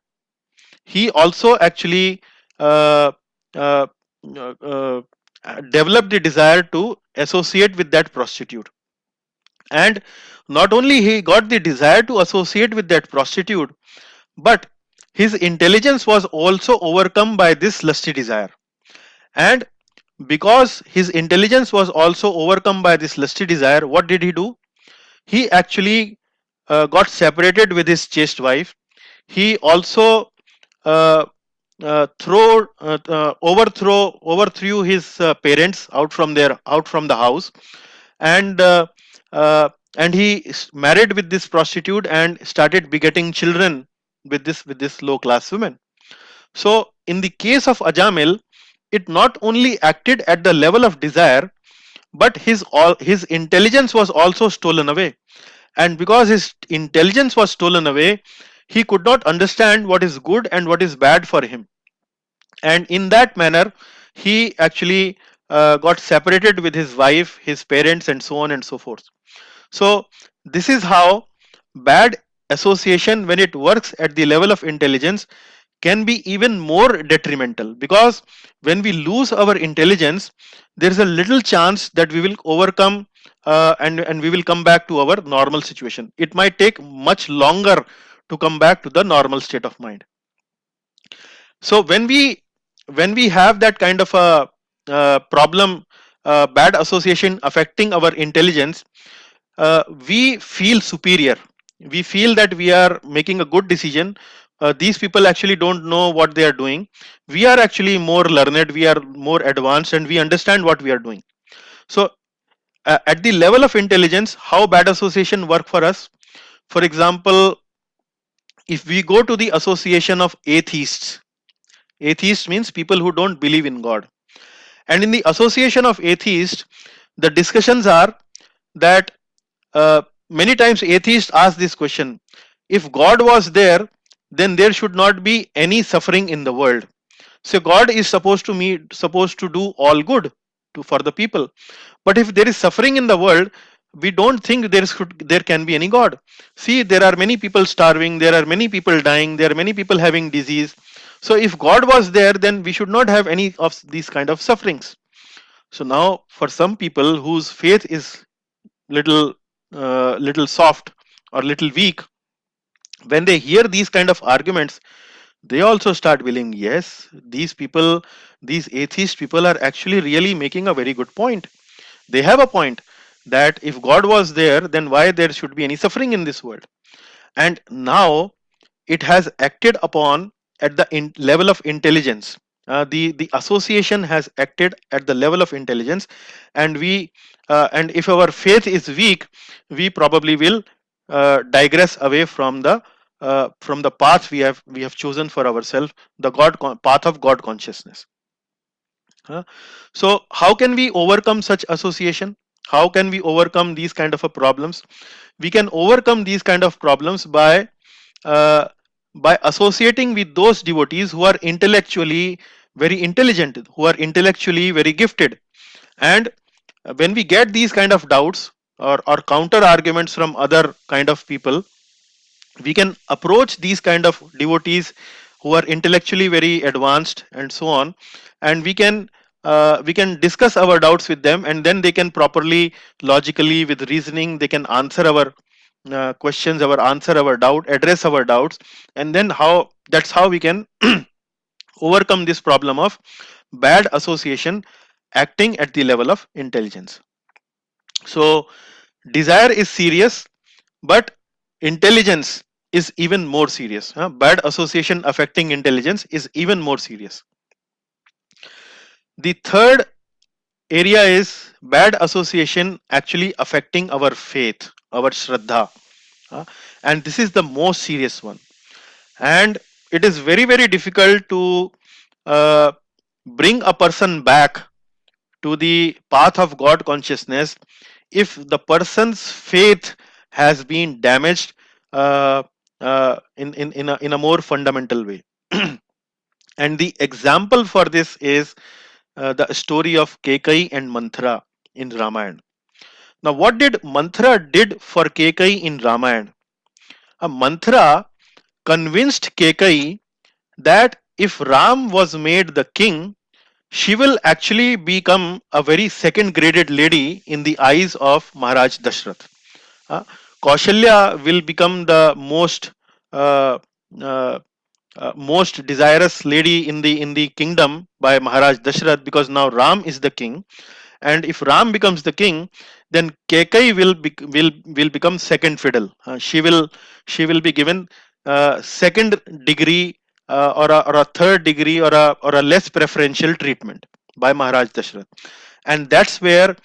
he also actually uh, uh, uh, uh, developed the desire to associate with that prostitute. And not only he got the desire to associate with that prostitute, but his intelligence was also overcome by this lusty desire. And because his intelligence was also overcome by this lusty desire, what did he do? He actually got separated with his chaste wife. He also uh, overthrew his parents out from the house, and uh, and he married with this prostitute and started begetting children with this low class woman. So in the case of Ajamil, it not only acted at the level of desire, but his intelligence was also stolen away. And because his intelligence was stolen away, he could not understand what is good and what is bad for him. And in that manner, he actually got separated with his wife, his parents, and so on and so forth. So this is how bad association, when it works at the level of intelligence, can be even more detrimental, because when we lose our intelligence, there is a little chance that we will overcome and we will come back to our normal situation. It might take much longer to come back to the normal state of mind. So when we have that kind of a problem, bad association affecting our intelligence, we feel superior. We feel that we are making a good decision. These people actually don't know what they are doing. We are actually more learned, we are more advanced, and we understand what we are doing. So at the level of intelligence, how bad association work for us? For example, if we go to the association of atheists, atheist means people who don't believe in God, and in the association of atheists, the discussions are that many times atheists ask this question: if God was there, then there should not be any suffering in the world. So God is supposed to do all good for the people. But if there is suffering in the world, we don't think there can be any God. See, there are many people starving, there are many people dying, there are many people having disease. So if God was there, then we should not have any of these kind of sufferings. So now, for some people whose faith is little little soft or little weak, when they hear these kind of arguments, they also start believing, yes, these people, these atheist people are actually really making a very good point. They have a point that if God was there, then why there should be any suffering in this world? And now it has acted upon at the level of intelligence. The association has acted at the level of intelligence, and and if our faith is weak, we probably will digress away from the path we have chosen for ourselves, the path of God consciousness. So how can we overcome such association? How can we overcome these kind of problems? We can overcome these kind of problems uh, by associating with those devotees who are intellectually very intelligent, who are intellectually very gifted. And when we get these kind of doubts or counter arguments from other kind of people, we can approach these kind of devotees who are intellectually very advanced and so on, and we can discuss our doubts with them, and then they can properly, logically, with reasoning, they can answer our questions, answer our doubt, address our doubts. And then that's how we can overcome this problem of bad association acting at the level of intelligence. So desire is serious, but intelligence is even more serious. Bad association affecting intelligence is even more serious. The third area is bad association actually affecting our faith, our shraddha. And this is the most serious one. And it is very, very difficult to uh, bring a person back to the path of God consciousness if the person's faith has been damaged uh, in a more fundamental way. And the example for this is the story of Kekai and Manthara in Ramayana. Now, what did Manthara did for Kekai in Ramayana? Manthara convinced Kekai that if Ram was made the king, she will actually become a very second graded lady in the eyes of Maharaj Dashrath. Uh, Kaushalya will become the uh, uh, most desirous lady in the kingdom by Maharaj Dashrath, because now Ram is the king, and if Ram becomes the king, then Kekai will become second fiddle. She will be given second degree, or a third degree, or a less preferential treatment by Maharaj Dashrath, and that's where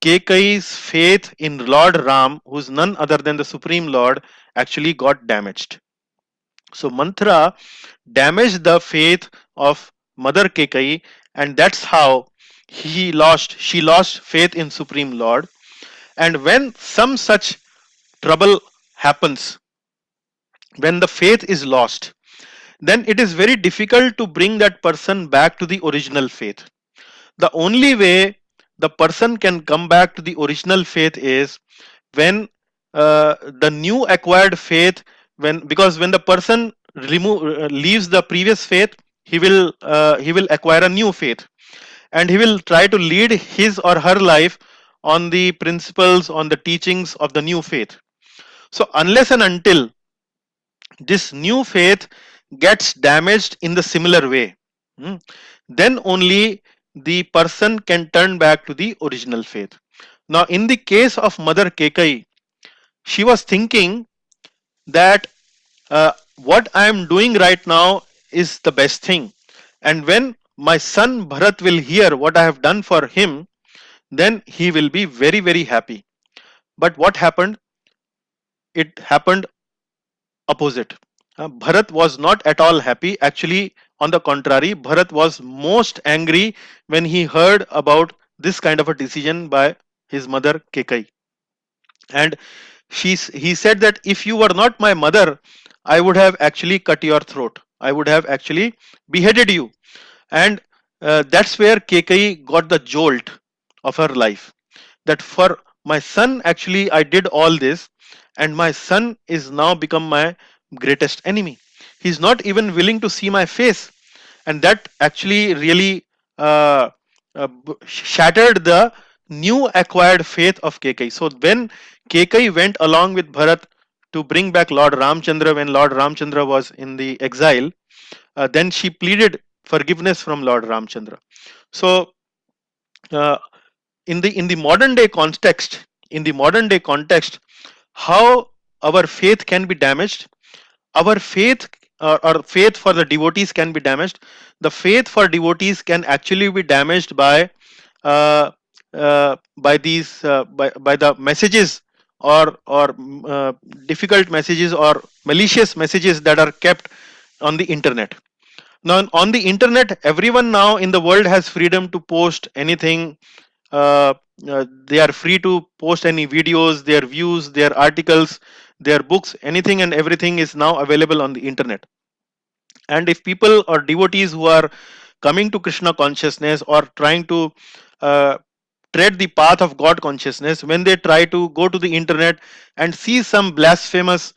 Kekai's faith in Lord Ram, who's none other than the Supreme Lord, actually got damaged. So Manthra damaged the faith of Mother Kekai, and that's how she lost faith in Supreme Lord. And when some such trouble happens, when the faith is lost, then it is very difficult to bring that person back to the original faith. The only way the person can come back to the original faith is when the new acquired faith, when because when the person leaves the previous faith, he will acquire a new faith, and he will try to lead his or her life on the principles, on the teachings of the new faith. So unless and until this new faith gets damaged in the similar way, hmm, then only the person can turn back to the original faith. Now in the case of Mother Kekai, she was thinking that what I am doing right now is the best thing, and when my son Bharat will hear what I have done for him, then he will be very, very happy. But what happened? It happened opposite. Bharat was not at all happy. Actually, on the contrary, Bharat was most angry when he heard about this kind of a decision by his mother Kekai. And he said that if you were not my mother, I would have actually cut your throat. I would have actually beheaded you. And that's where Kekai got the jolt of her life. That for my son, actually, I did all this, and my son is now become my greatest enemy. He's not even willing to see my face, and that actually really shattered the new acquired faith of Kekai. So when Kekai went along with Bharat to bring back Lord Ramchandra when Lord Ramchandra was in the exile, then she pleaded forgiveness from Lord Ramchandra. So uh, in the modern day context, how our faith can be damaged, our faith, or faith for the devotees can be damaged. The faith for devotees can actually be damaged by these by the messages, or difficult messages, or malicious messages that are kept on the internet. Now on the internet, everyone now in the world has freedom to post anything. They are free to post any videos, their views, their articles, their books. Anything and everything is now available on the internet. And if people or devotees who are coming to Krishna consciousness, or trying to uh, tread the path of God consciousness, when they try to go to the internet and see some blasphemous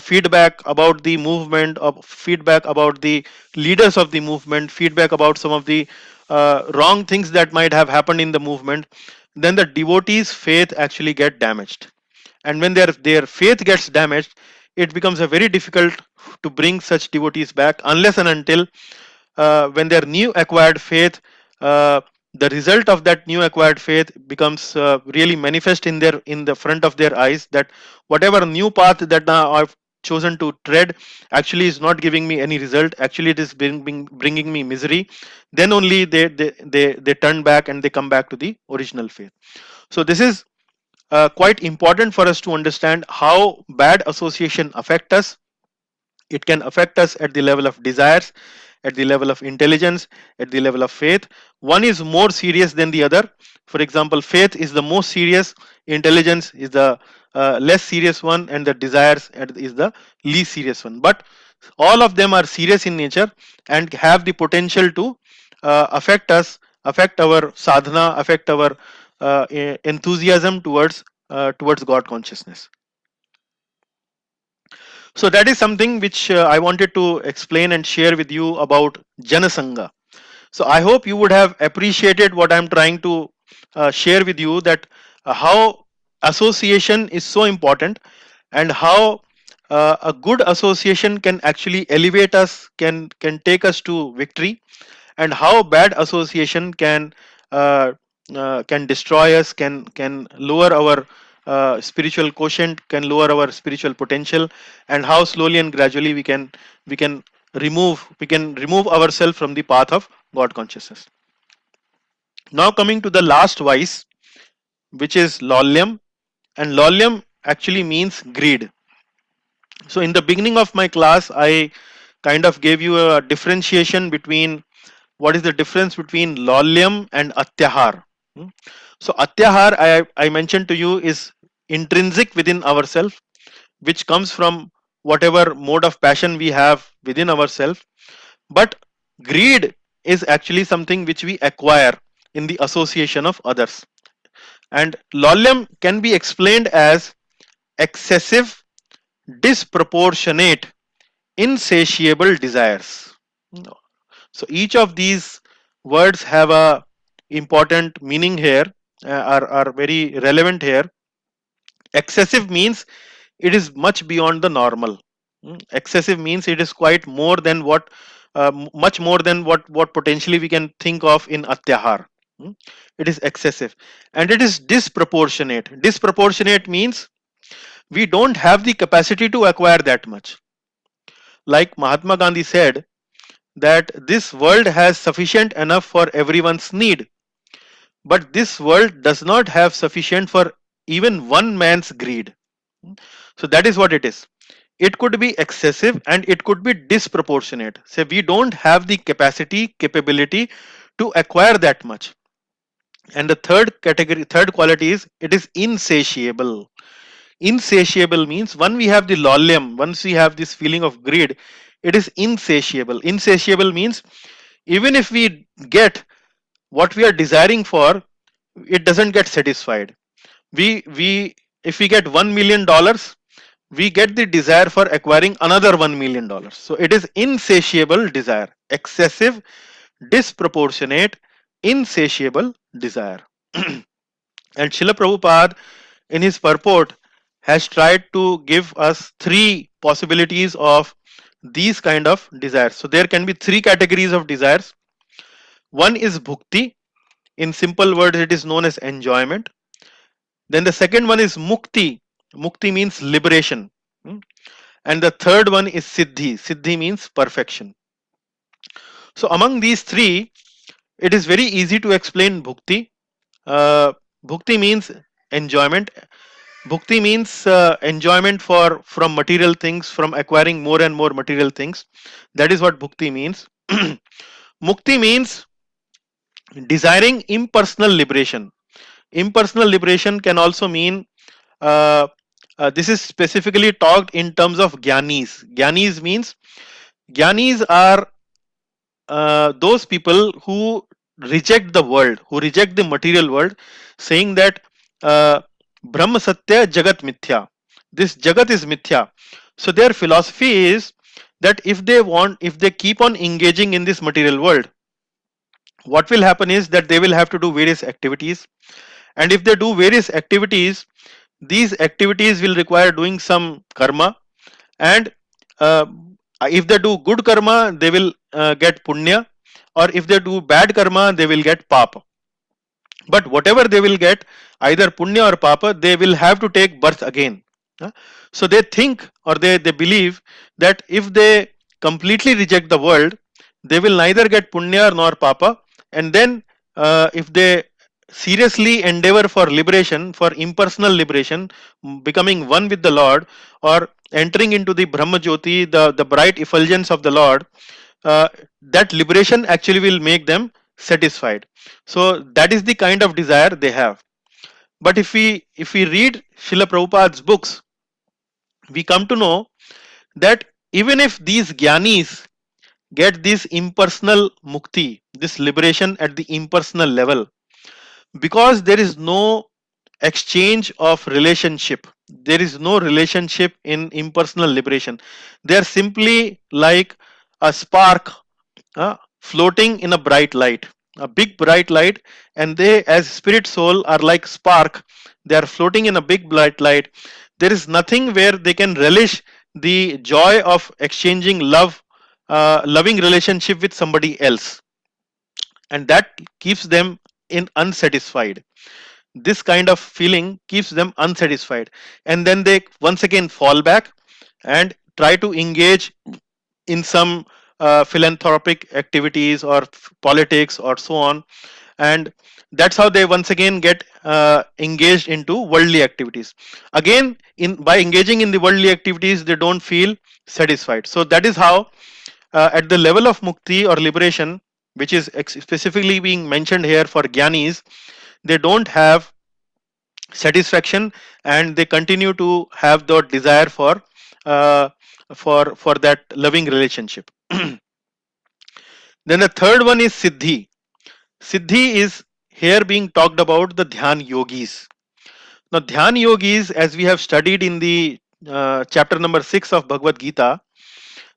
feedback about the movement, or feedback about the leaders of the movement, feedback about some of the wrong things that might have happened in the movement, then the devotees' faith actually get damaged. And when their faith gets damaged, it becomes a very difficult to bring such devotees back, unless and until when their new acquired faith, uh, the result of that new acquired faith becomes really manifest in the front of their eyes, that whatever new path that now I've chosen to tread actually is not giving me any result, actually it is bringing me misery, then only they turn back and they come back to the original faith. So this is quite important for us to understand how bad association affect us. It can affect us at the level of desires, at the level of intelligence, at the level of faith. One is more serious than the other. For example, faith is the most serious, intelligence is the less serious one, and the desires is the least serious one. But all of them are serious in nature and have the potential to affect us, affect our sadhana, affect our enthusiasm towards God consciousness. So that is something which I wanted to explain and share with you about Janasangha. So I hope you would have appreciated what I'm trying to share with you, that how association is so important, and how a good association can actually elevate us, can take us to victory, and how bad association can destroy us, can lower our spiritual quotient, can lower our spiritual potential, and how slowly and gradually we can remove ourselves from the path of God consciousness. Now coming to the last vice, which is lolyam, and lolyam actually means greed. So in the beginning of my class, I kind of gave you a differentiation between what is the difference between lolyam and atyahar. Hmm. So atyahar, I mentioned to you, is intrinsic within ourselves, which comes from whatever mode of passion we have within ourselves. But greed is actually something which we acquire in the association of others. And lolyam can be explained as excessive, disproportionate, insatiable desires. So each of these words have a important meaning here, are very relevant here. Excessive means it is much beyond the normal. Excessive means it is quite more than what, much more than what potentially we can think of in atyahar. Mm. It is excessive, and it is disproportionate. Disproportionate means we don't have the capacity to acquire that much. Like Mahatma Gandhi said, that this world has sufficient enough for everyone's need, but this world does not have sufficient for even one man's greed. So that is what it is. It could be excessive and it could be disproportionate. So we don't have the capability to acquire that much. And the third category, third quality is it is insatiable. Insatiable means when we have the lolyam, once we have this feeling of greed, it is insatiable. Insatiable means even if we get what we are desiring for, it doesn't get satisfied. We if we get $1 million, we get the desire for acquiring another $1 million. So it is insatiable desire, excessive, disproportionate, insatiable desire. And Srila Prabhupada in his purport has tried to give us three possibilities of these kind of desires. So there can be three categories of desires. One is bhukti. In simple words, it is known as enjoyment. Then the second one is mukti. Mukti means liberation. Hmm. And the third one is siddhi. Siddhi means perfection. So among these three, it is very easy to explain bhukti. Bhukti means enjoyment. Bhukti means enjoyment for from material things, from acquiring more and more material things. That is what bhukti means. Mukti means desiring impersonal liberation. Impersonal liberation can also mean, uh, this is specifically talked in terms of gyanis. Gyanis means, gyanis are those people who reject the world, who reject the material world, saying that uh, Brahma Satya Jagat Mithya. This Jagat is Mithya. So their philosophy is that if they keep on engaging in this material world, what will happen is that they will have to do various activities. And if they do various activities, these activities will require doing some karma. And uh, if they do good karma, they will get punya, or if they do bad karma, they will get papa. But whatever they will get, either punya or papa, they will have to take birth again. So they think, or they believe that if they completely reject the world, they will neither get punya nor papa. And then if they seriously endeavor for liberation, for impersonal liberation, becoming one with the Lord, or entering into the Brahma Jyoti, the bright effulgence of the Lord, uh, that liberation actually will make them satisfied. So that is the kind of desire they have. But if we read Srila Prabhupada's books, we come to know that even if these gyanis get this impersonal mukti, this liberation at the impersonal level, because there is no exchange of relationship, There is no relationship in impersonal liberation. They are simply like a spark floating in a bright light, a big bright light, and they, as spirit soul, are like spark. They are floating in a big bright light. There is nothing where they can relish the joy of exchanging loving relationship with somebody else, and that keeps them in unsatisfied. This kind of feeling keeps them unsatisfied, and then they once again fall back and try to engage in some philanthropic activities or politics or so on, and that's how they once again get engaged into worldly activities again. In by engaging in the worldly activities, they don't feel satisfied. So that is how at the level of mukti or liberation, which is specifically being mentioned here for gyanis, they don't have satisfaction, and they continue to have the desire uh, for that loving relationship. Then the third one is siddhi. Siddhi is here being talked about the dhyan yogis. Now dhyan yogis, as we have studied in the chapter number 6 of Bhagavad Gita,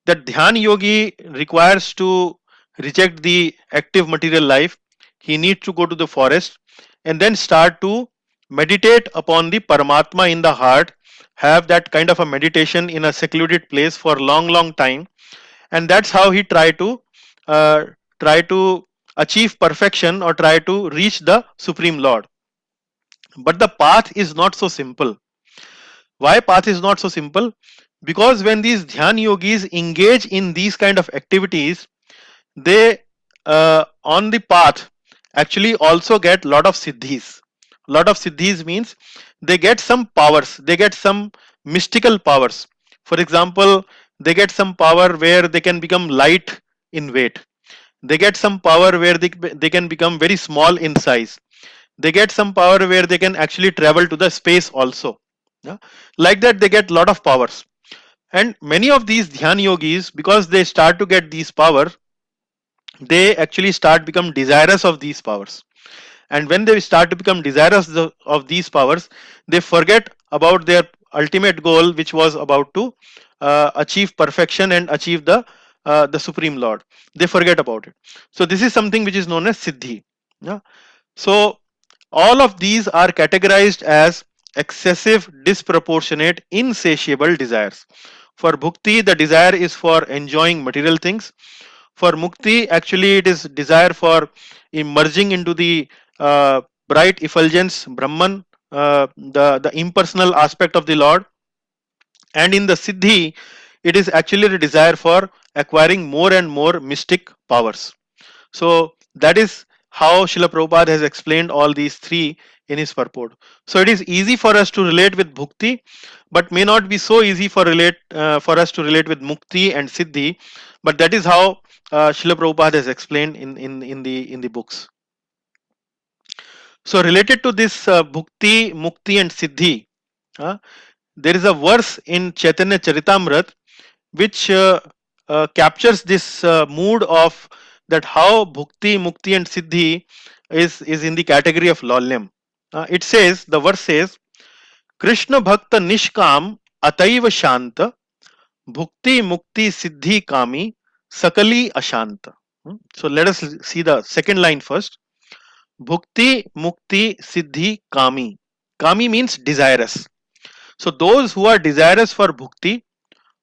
that dhyan yogi requires to reject the active material life. He needs to go to the forest and then start to meditate upon the Paramatma in the heart, have that kind of a meditation in a secluded place for long time, and that's how he uh, try to achieve perfection or try to reach the Supreme Lord. But the path is not so simple. Why path is not so simple? Because when these dhyan yogis engage in these kind of activities, they on the path actually also get lot of siddhis. Lot of siddhis means they get some powers, they get some mystical powers. For example, they get some power where they can become light in weight. They get some power where they can become very small in size. They get some power where they can actually travel to the space also. Yeah? Like that, they get lot of powers. And many of these dhyan yogis, because they start to get these power, they actually start become desirous of these powers. And when they start to become desirous of these powers, they forget about their ultimate goal, which was about to achieve perfection and achieve the Supreme Lord. They forget about it. So this is something which is known as siddhi. Yeah? So all of these are categorized as excessive, disproportionate, insatiable desires. For bhukti, the desire is for enjoying material things. For mukti, actually, it is desire for emerging into the bright effulgence, Brahman, the impersonal aspect of the Lord. And in the siddhi, it is actually the desire for acquiring more and more mystic powers. So that is how Srila Prabhupada has explained all these three in his purport. So it is easy for us to relate with bhukti, but may not be so easy for us to relate with mukti and siddhi. But that is how Srila Prabhupada has explained in the books. So related to this bhukti, mukti, and siddhi, uh, there is a verse in Chaitanya Charitamrita which captures this mood of that how bhukti, mukti, and siddhi is in the category of lolyam. It says, the verse says, Krishna Bhakta Nishkam Ataiva Shanta Bhukti Mukti Siddhi Kami Sakali Ashanta. So let us see the second line first. Bhukti Mukti Siddhi Kami. Kami means desirous. So those who are desirous for bhukti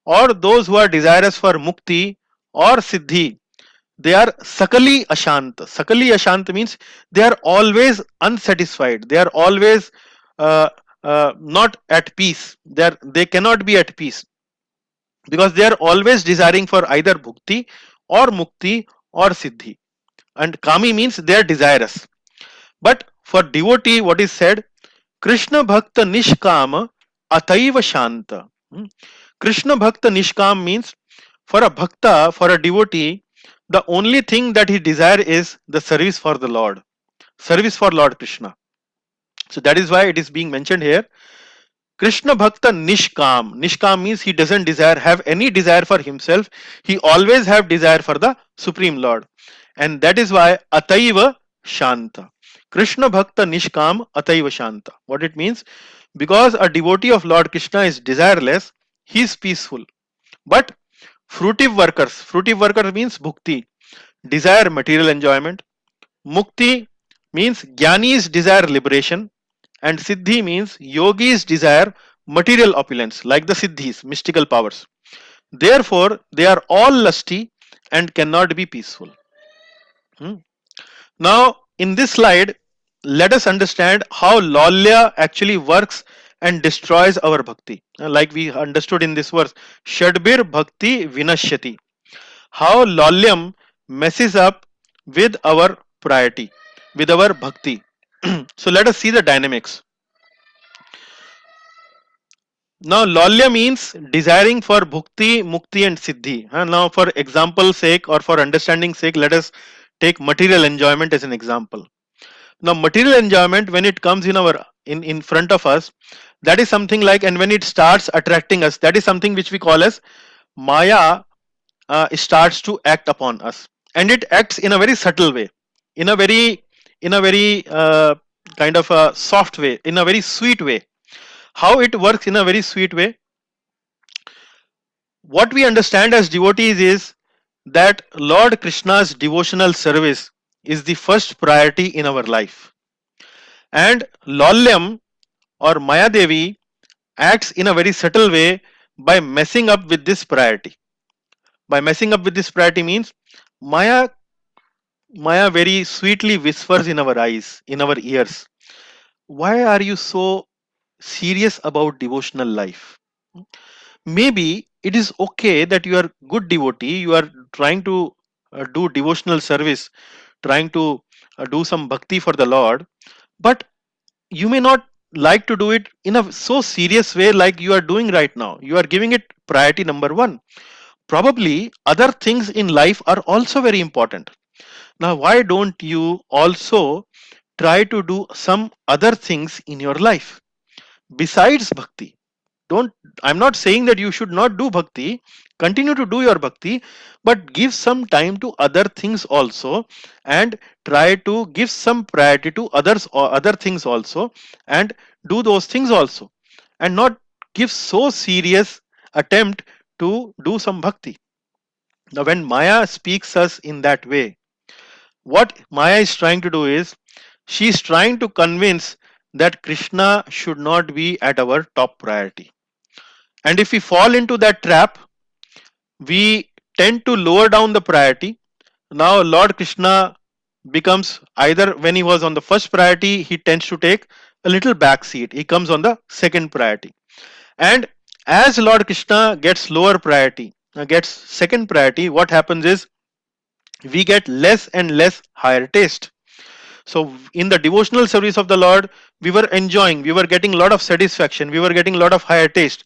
or those who are desirous for mukti or siddhi, they are sakali ashant. Sakali ashant means they are always unsatisfied. They are always not at peace. They cannot be at peace because they are always desiring for either bhukti or mukti or siddhi. And kami means they are desirous. But for devotee, what is said? Krishna Bhakta Nishkama Ataiva Shanta. Krishna Bhakta Nishkam means for a bhakta, for a devotee, the only thing that he desire is the service for the Lord, service for Lord Krishna. So that is why it is being mentioned here. Krishna Bhakta Nishkam. Nishkam means he doesn't have any desire for himself. He always have desire for the Supreme Lord. And that is why Ataiva Shanta. Krishna Bhakta Nishkam Ataiva Shanta. What it means? Because a devotee of Lord Krishna is desireless, he is peaceful. But fruitive workers means bhukti, desire material enjoyment. Mukti means jnanis desire liberation, and siddhi means yogis desire material opulence, like the siddhis, mystical powers. Therefore, they are all lusty and cannot be peaceful. Hmm. Now, in this slide, let us understand how Lolya actually works and destroys our bhakti. Like we understood in this verse, Shadbir Bhakti Vinashyati. How Lolyam messes up with our priority, with our bhakti. So let us see the dynamics. Now, Lolya means desiring for bhukti, mukti, and siddhi. Now, for example sake or for understanding sake, let us take material enjoyment as an example. Now, material enjoyment, when it comes in front of us, that is something like, and when it starts attracting us, that is something which we call as Maya starts to act upon us, and it acts in a very subtle way, in a very kind of a soft way, in a very sweet way. How it works in a very sweet way? What we understand as devotees is that Lord Krishna's devotional service is the first priority in our life, and Lolyam or Maya Devi acts in a very subtle way by messing up with this priority. By messing up with this priority means Maya Maya very sweetly whispers in our eyes, in our ears, why are you so serious about devotional life? Maybe it is okay that you are good devotee, you are trying to do devotional service, trying to do some bhakti for the Lord, but you may not like to do it in a so serious way like you are doing right now. You are giving it priority number one. Probably other things in life are also very important. Now, why don't you also try to do some other things in your life besides bhakti? Don't, I'm not saying that you should not do bhakti, continue to do your bhakti, but give some time to other things also, and try to give some priority to others or other things also, and do those things also, and not give so serious attempt to do some bhakti. Now, when Maya speaks us in that way, what Maya is trying to do is she is trying to convince that Krishna should not be at our top priority. And if we fall into that trap, we tend to lower down the priority. Now, Lord Krishna becomes, either when he was on the first priority, he tends to take a little back seat. He comes on the second priority. And as Lord Krishna gets lower priority, gets second priority, what happens is we get less and less higher taste. So in the devotional service of the Lord, we were enjoying, we were getting a lot of satisfaction, we were getting a lot of higher taste.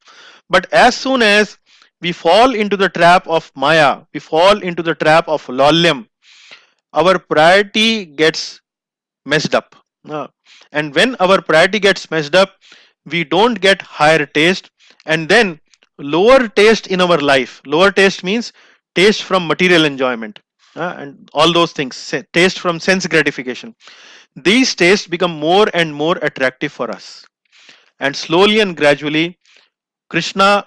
But as soon as we fall into the trap of Maya, we fall into the trap of Lolyam, our priority gets messed up. And when our priority gets messed up, we don't get higher taste, and then lower taste in our life. Lower taste means taste from material enjoyment, and all those things, taste from sense gratification. These tastes become more and more attractive for us, and slowly and gradually Krishna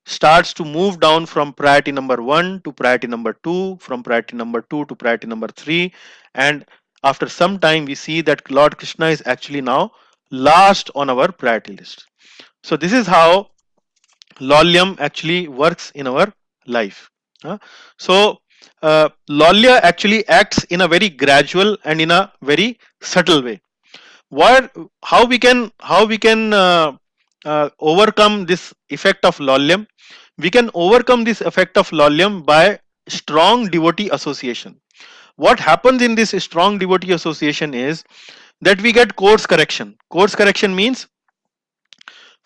starts to move down from priority number 1 to priority number 2, from priority number 2 to priority number 3, and after some time we see that Lord Krishna is actually now last on our priority list. So this is how Lolyam actually works in our life. So Lolya actually acts in a very gradual and in a very subtle way. What, how we can overcome this effect of Lolyam? We can overcome this effect of Lolyam by strong devotee association. What happens in this strong devotee association is that we get course correction. Course correction means,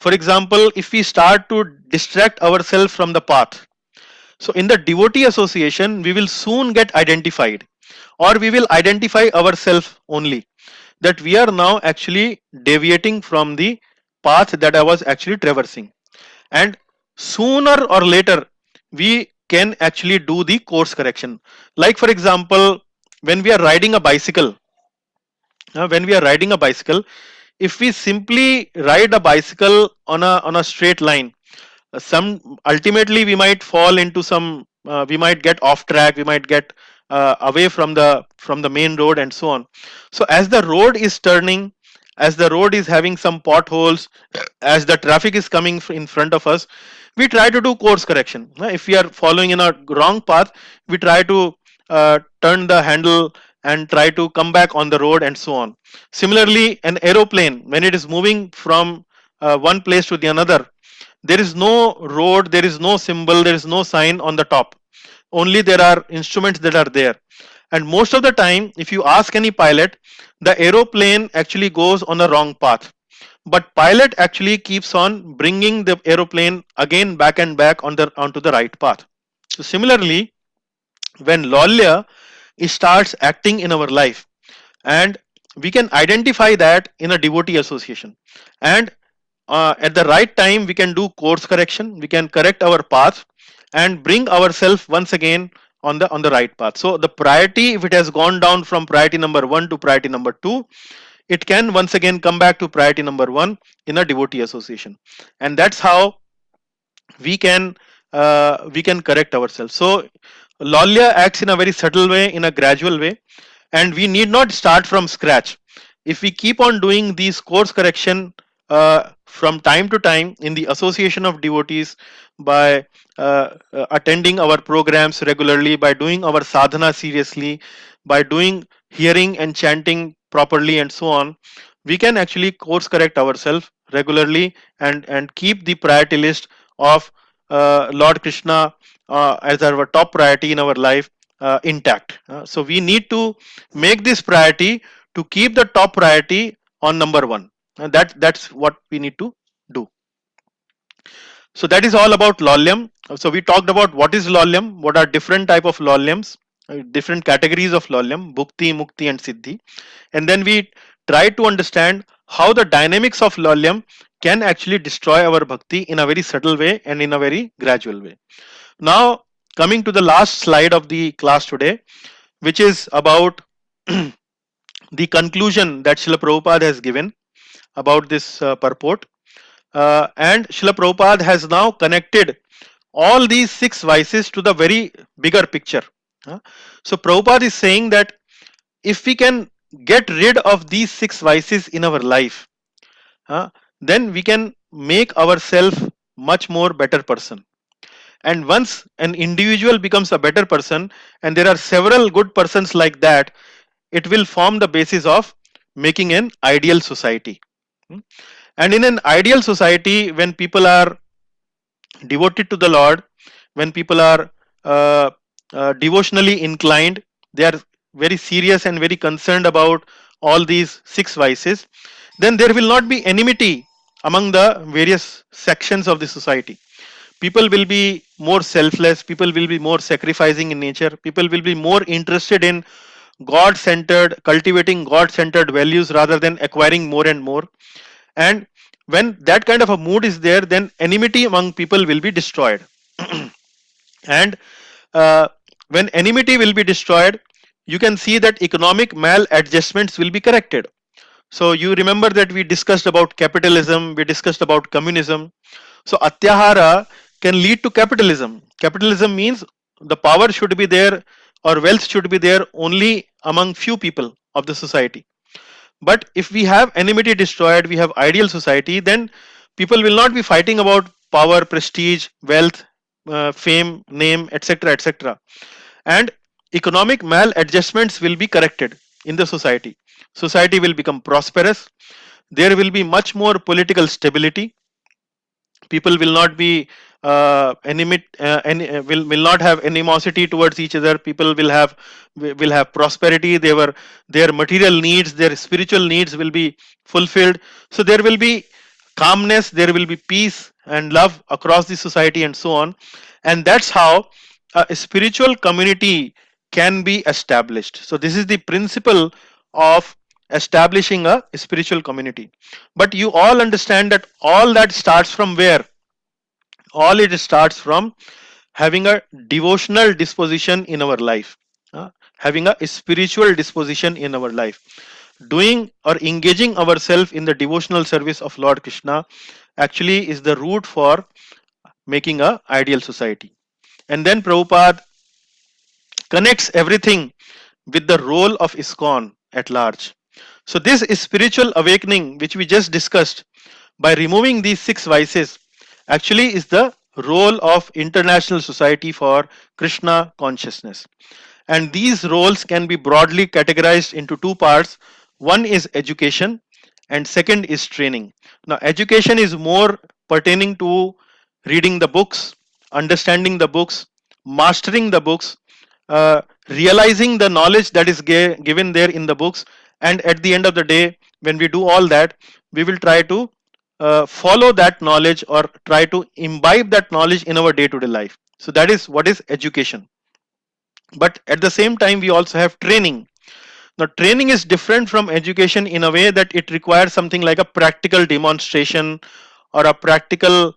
for example, if we start to distract ourselves from the path, so in the devotee association we will soon get identified, or we will identify ourselves only, that we are now actually deviating from the path that I was actually traversing, and sooner or later we can actually do the course correction. Like for example, when we are riding a bicycle, when we are riding a bicycle, if we simply ride a bicycle on a straight line, some ultimately we might fall into some we might get off track, we might get away from the main road and so on. So as the road is turning, as the road is having some potholes, as the traffic is coming in front of us, we try to do course correction. If we are following in a wrong path, we try to turn the handle and try to come back on the road and so on. Similarly, an aeroplane, when it is moving from one place to the another, there is no road, there is no symbol, there is no sign on the top, only there are instruments that are there. And most of the time, if you ask any pilot, the aeroplane actually goes on a wrong path, but pilot actually keeps on bringing the aeroplane again back and back onto the right path. So similarly, when lolya starts acting in our life, and we can identify that in a devotee association, and at the right time we can do course correction, we can correct our path and bring ourselves once again on the right path. So the priority, if it has gone down from priority number 1 to priority number 2, it can once again come back to priority number 1 in a devotee association. And that's how we can correct ourselves. So lolya acts in a very subtle way, in a gradual way, and we need not start from scratch. If we keep on doing these course correction from time to time in the association of devotees, by attending our programs regularly, by doing our sadhana seriously, by doing hearing and chanting properly and so on, we can actually course correct ourselves regularly and keep the priority list of Lord Krishna as our top priority in our life intact. So we need to make this priority to keep the top priority on number 1. That's what we need to do. So that is all about lolyam. So we talked about what is lolyam, what are different type of lolyams, different categories of lolyam, bhukti, mukti, and siddhi, and then we try to understand how the dynamics of lolyam can actually destroy our bhakti in a very subtle way and in a very gradual way. Now, coming to the last slide of the class today, which is about the conclusion that Srila Prabhupada has given about this purport. And Srila Prabhupada has now connected all these 6 vices to the very bigger picture. So Prabhupada is saying that if we can get rid of these 6 vices in our life, then we can make ourselves much more better person. And once an individual becomes a better person, and there are several good persons like that, it will form the basis of making an ideal society. And in an ideal society, when people are devoted to the Lord, when people are devotionally inclined, they are very serious and very concerned about all these 6 vices, then there will not be enmity among the various sections of the society. People will be more selfless, people will be more sacrificing in nature, people will be more interested in God centered, cultivating God centered values rather than acquiring more and more. And when that kind of a mood is there, then enmity among people will be destroyed. And uh, when enmity will be destroyed, you can see that economic maladjustments will be corrected. So you remember that we discussed about capitalism, we discussed about communism. So atyahara can lead to capitalism. Capitalism means the power should be there, or wealth should be there only among few people of the society. But if we have enmity destroyed, we have ideal society, then people will not be fighting about power, prestige, wealth, fame, name, etc., etc. And economic maladjustments will be corrected in the society. Society will become prosperous. There will be much more political stability. People will not be will not have animosity towards each other. People will have prosperity. Their material needs, their spiritual needs will be fulfilled. So there will be calmness, there will be peace and love across the society and so on. And that's how a spiritual community can be established. So this is the principle of establishing a spiritual community. But you all understand that all that starts from where? All it starts from having a devotional disposition in our life, having a spiritual disposition in our life. doing or engaging ourselves in the devotional service of Lord Krishna actually is the root for making a ideal society. And then Prabhupada connects everything with the role of ISKCON at large. So this is spiritual awakening which we just discussed by removing these six vices actually is the role of international society for Krishna consciousness. And these roles can be broadly categorized into two parts. One is education and second is training. Now education is more pertaining to reading the books, understanding the books, mastering the books, realizing the knowledge that is given there in the books, and at the end of the day when we do all that, we will try to follow that knowledge or try to imbibe that knowledge in our day to day life. So that is what is education. But at the same time we also have training. Now training is different from education in a way that it requires something like a practical demonstration or a practical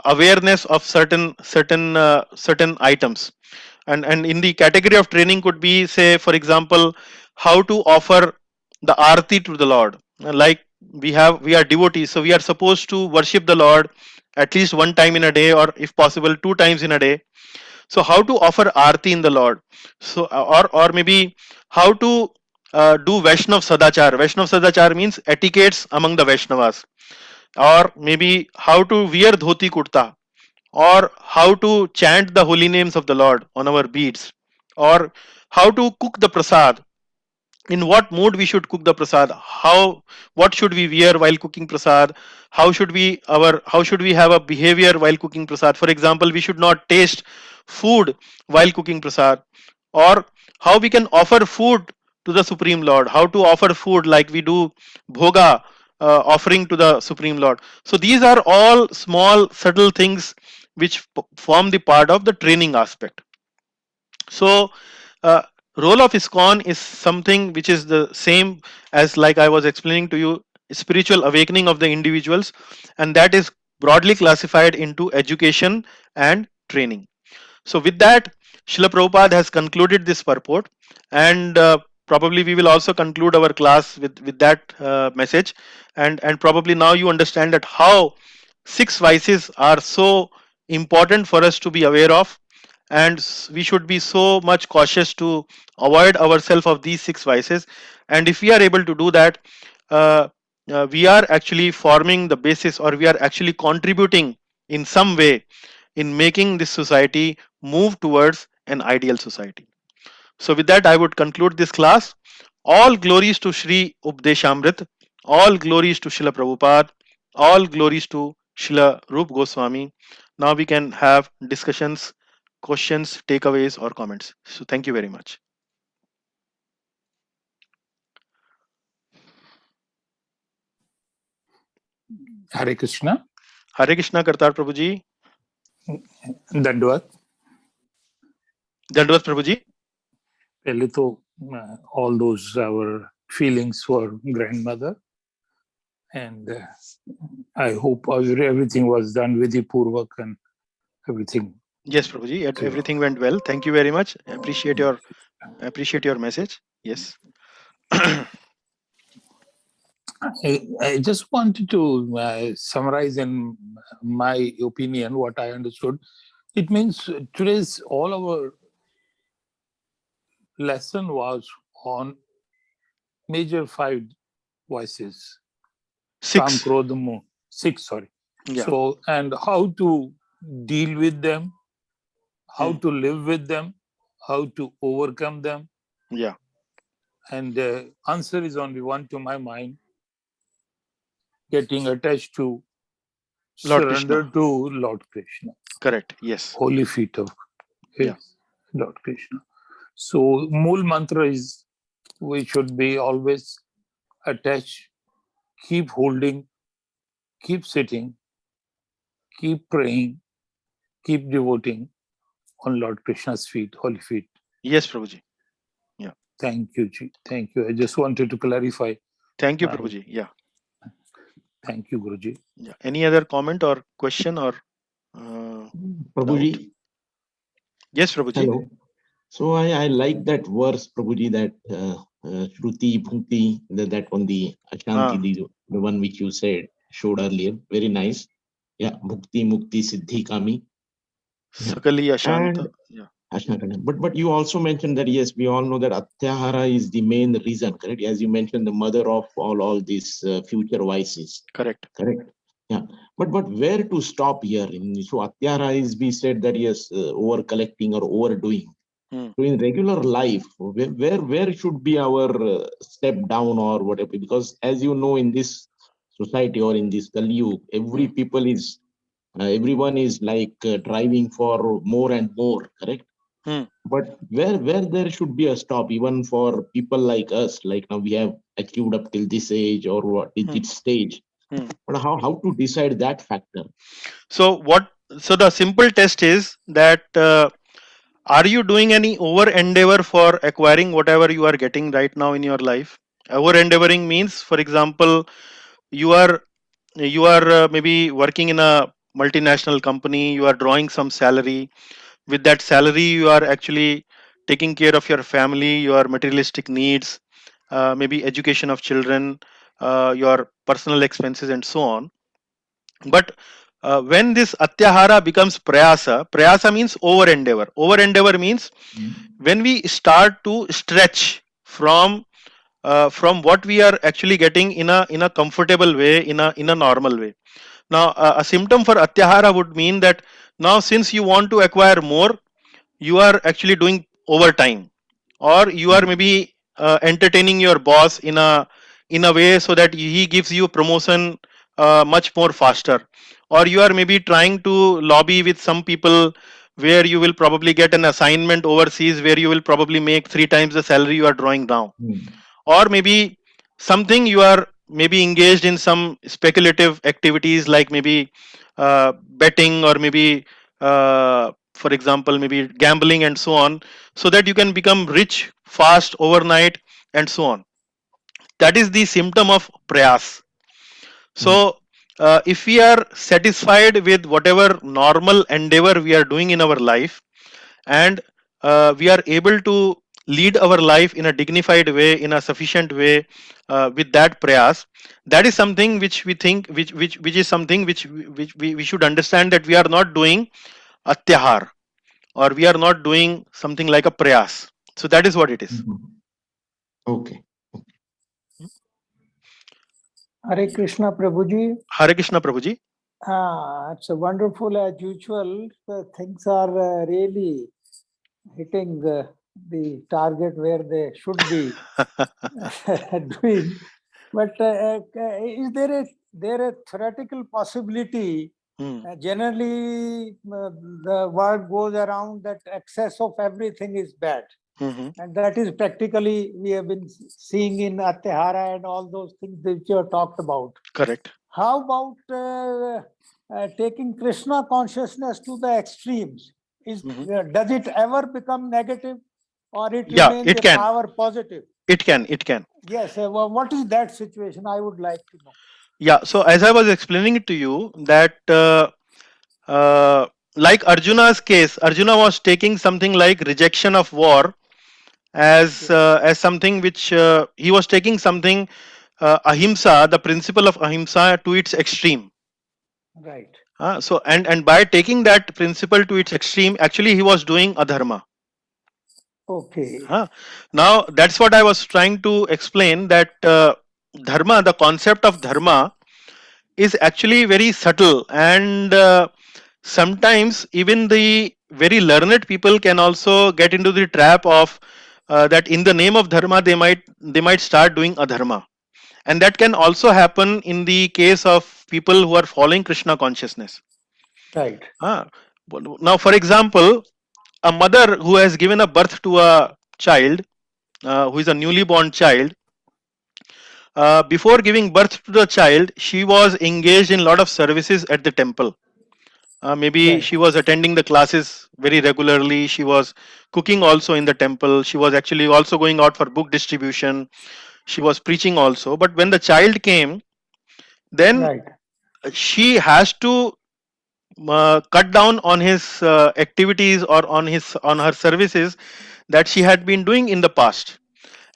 awareness of certain items. And in the category of training could be, say for example, how to offer the arti to the Lord. Like we are devotees, so we are supposed to worship the Lord at least one time in a day, or if possible two times in a day. So how to offer arti in the Lord? So or maybe how to do Vaishnav Sadachar. Vaishnav Sadachar means etiquettes among the Vaishnavas. Or maybe how to wear dhoti kurta, or how to chant the holy names of the Lord on our beads, or how to cook the prasad, in what mood we should cook the prasad, how, what should we wear while cooking prasad, how should we have a behavior while cooking prasad. For example, we should not taste food while cooking prasad, or how we can offer food to the Supreme Lord, how to offer food like we do bhoga, offering to the Supreme Lord. So these are all small subtle things which form the part of the training aspect. So uh, role of ISKCON is something which is the same as, like I was explaining to you, spiritual awakening of the individuals, and that is broadly classified into education and training. So with that, Srila Prabhupada has concluded this purport, and probably we will also conclude our class with that message. And probably now you understand that how six vices are so important for us to be aware of, and we should be so much cautious to avoid ourselves of these six vices. And if we are able to do that, uh, we are actually forming the basis, or we are actually contributing in some way in making this society move towards an ideal society. So with that I would conclude this class. All glories to Sri Updeshamrit, all glories to Srila Prabhupada, all glories to Srila Rup Goswami. Now we can have discussions, questions, takeaways, or comments. So thank you very much. Hare Krishna. Hare Krishna Kartar Prabhuji. Dandvat. Dandavad Prabhuji. पहले तो all those our feelings for grandmother, and I hope everything was done vidhi purvak and everything. Yes, Prabhuji, everything went well. Thank you very much. Appreciate your message. Yes. I just wanted to summarize in my opinion what I understood. It means today's all our lesson was on major five voices. Kam, Six. Krodha, Moh. Six, sorry. Yeah. So, and how to deal with them, how to live with them, how to overcome them. Yeah. And the answer is only one to my mind: getting attached to Lord surrender Krishna. to Lord Krishna. Correct. Yes. Holy feet of his Yeah. Lord Krishna. So, Mool mantra is we should be always attached, keep holding, keep sitting, keep praying, keep devoting on Lord Krishna's feet, holy feet. Yes, Prabhuji. Yeah. Thank you, Ji. Thank you. I just wanted to clarify. Thank you, Prabhuji. Yeah. Thank you, Guruji. Yeah. Any other comment or question or Prabhuji. doubt? Yes, Prabhuji. Hello. So I like that verse, Prabhuji, that Shruti, Bhukti, that one, the Ashanti, the one which you showed earlier. Very nice. Yeah, Bhukti, Mukti, Siddhi, Kami. Yeah. Sakali Ashanta. And but you also mentioned that yes, we all know that Atyahara is the main reason, correct? As you mentioned, the mother of all these future vices. Correct. Yeah, but where to stop here? So Atyahara is, we said that yes, over collecting or overdoing. So in regular life, where should be our step down or whatever? Because as you know, in this society or in this Kali Yuga, everyone is like driving for more and more, correct? But where there should be a stop, even for people like us, like now we have achieved up till this age or what this stage. But how to decide that factor? So the simple test is that are you doing any over endeavor for acquiring whatever you are getting right now in your life? Over endeavoring means, for example, you are maybe working in a multinational company, you are drawing some salary. With that salary, you are actually taking care of your family, your materialistic needs, maybe education of children, your personal expenses, and so on. But when this atyahara becomes prayasa means over endeavor. Over endeavor means when we start to stretch from what we are actually getting in a comfortable way, in a normal way. Now a symptom for atyahara would mean that now, since you want to acquire more, you are actually doing overtime, or you are maybe entertaining your boss in a way so that he gives you promotion much more faster, or you are maybe trying to lobby with some people where you will probably get an assignment overseas where you will probably make 3 times the salary you are drawing now. Or maybe something you are maybe engaged in some speculative activities, like maybe betting, or maybe for example maybe gambling and so on, so that you can become rich fast overnight and so on. That is the symptom of prayas. So if we are satisfied with whatever normal endeavor we are doing in our life, and we are able to lead our life in a dignified way, in a sufficient way, with that prayas, that is something which we think, which is something which we should understand, that we are not doing atyahar, or we are not doing something like a prayas. So that is what it is. Okay. Hare Krishna, Prabhuji. Hare Krishna, Prabhuji. It's a wonderful, as usual. Things are really hitting the target where they should be doing. But is there a theoretical possibility? Generally, the word goes around that excess of everything is bad. And that is practically, we have been seeing in Atyahara and all those things that you have talked about. Correct. How about taking Krishna consciousness to the extremes? Does it ever become negative, or it remains it can. power positive? It can. Yes. What is that situation? I would like to know. Yeah. So as I was explaining it to you, that like Arjuna's case, Arjuna was taking something like rejection of war as something which he was taking something, ahimsa, the principle of ahimsa, to its extreme. Right. So and by taking that principle to its extreme, actually he was doing adharma. Okay. Now that's what I was trying to explain, that dharma, the concept of dharma, is actually very subtle, and sometimes even the very learned people can also get into the trap of that in the name of dharma they might start doing adharma. And that can also happen in the case of people who are following Krishna consciousness. Right. Now, for example, a mother who has given a birth to a child, who is a newly born child, before giving birth to the child, she was engaged in a lot of services at the temple. Maybe Right. she was attending the classes very regularly. She was cooking also in the temple. She was actually also going out for book distribution. She was preaching also. But when the child came, then Right. she has to cut down on his activities, or on her services that she had been doing in the past.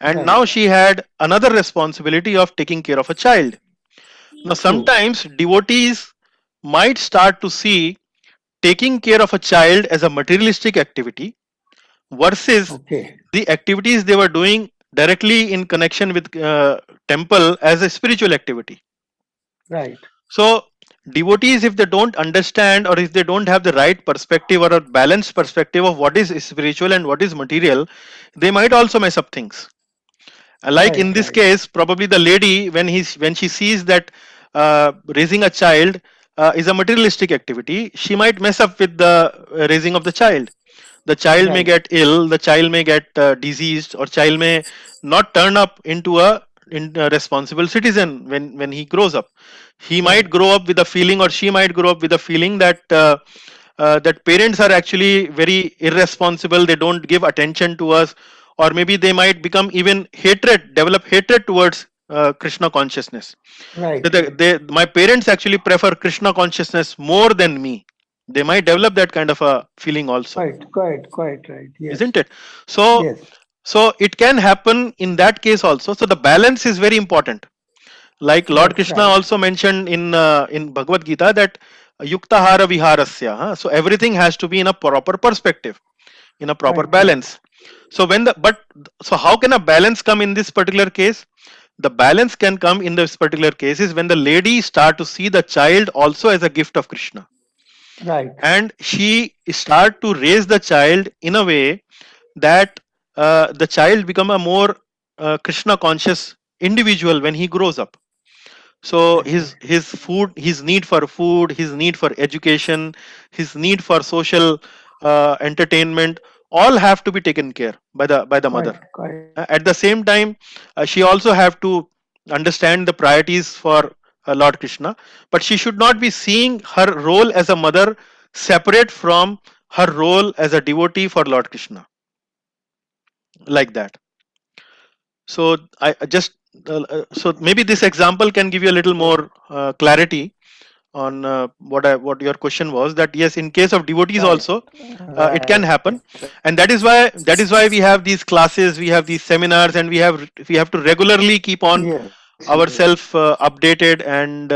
and Right. now she had another responsibility of taking care of a child. Now, True. sometimes devotees might start to see taking care of a child as a materialistic activity versus Okay. the activities they were doing directly in connection with temple as a spiritual activity. Right. So devotees, if they don't understand or if they don't have the right perspective or a balanced perspective of what is spiritual and what is material, they might also mess up things. Like in Right. this Right. case, probably the lady, when she sees that raising a child is a materialistic activity, she might mess up with the raising of the child. The child may Right. get ill, the child may get diseased, or child may not turn up into a responsible citizen when he grows up. He might Right. grow up with a feeling, or she might grow up with a feeling that that parents are actually very irresponsible, they don't give attention to us, or maybe they might become even develop hatred towards Krishna consciousness. Right. My parents actually prefer Krishna consciousness more than me. They might develop that kind of a feeling also, Quite right. Yes. isn't it? So Yes. it can happen in that case also. So the balance is very important. Like Lord That's Krishna right. also mentioned in Bhagavad Gita that yuktahara viharasya, so everything has to be in a proper perspective, in a proper Right. Right. balance. So so how can a balance come in this particular case? The balance can come in this particular case is when the lady start to see the child also as a gift of Krishna, Right. and she start to raise the child in a way that the child become a more Krishna conscious individual when he grows up. So Exactly. his need for food, his need for education, his need for social entertainment, all have to be taken care by the mother. Quite. At the same time, she also have to understand the priorities for Lord Krishna, but she should not be seeing her role as a mother separate from her role as a devotee for Lord Krishna, like that. So I just so maybe this example can give you a little more clarity on what your question was, that yes, in case of devotees Right. also it can Right. happen, and that is why we have these classes, we have these seminars, and we have to regularly keep on Yes. ourselves updated and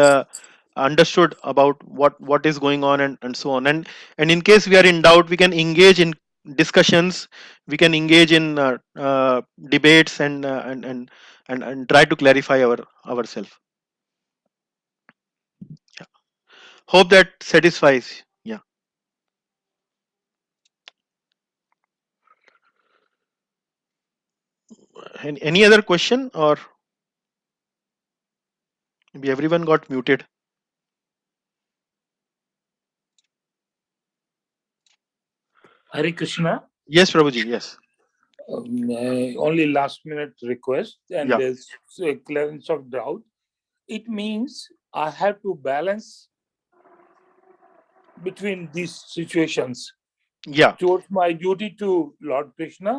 understood about what is going on, and so on, and in case we are in doubt, we can engage in discussions, we can engage in debates, and try to clarify ourselves. Hope that satisfies. Yeah. Any other question, or maybe everyone got muted? Hare Krishna. Yes, Prabhuji. Yes. Only last minute request, and Yeah. there's a clearance of doubt. It means I have to balance between these situations Yeah. towards my duty to Lord Krishna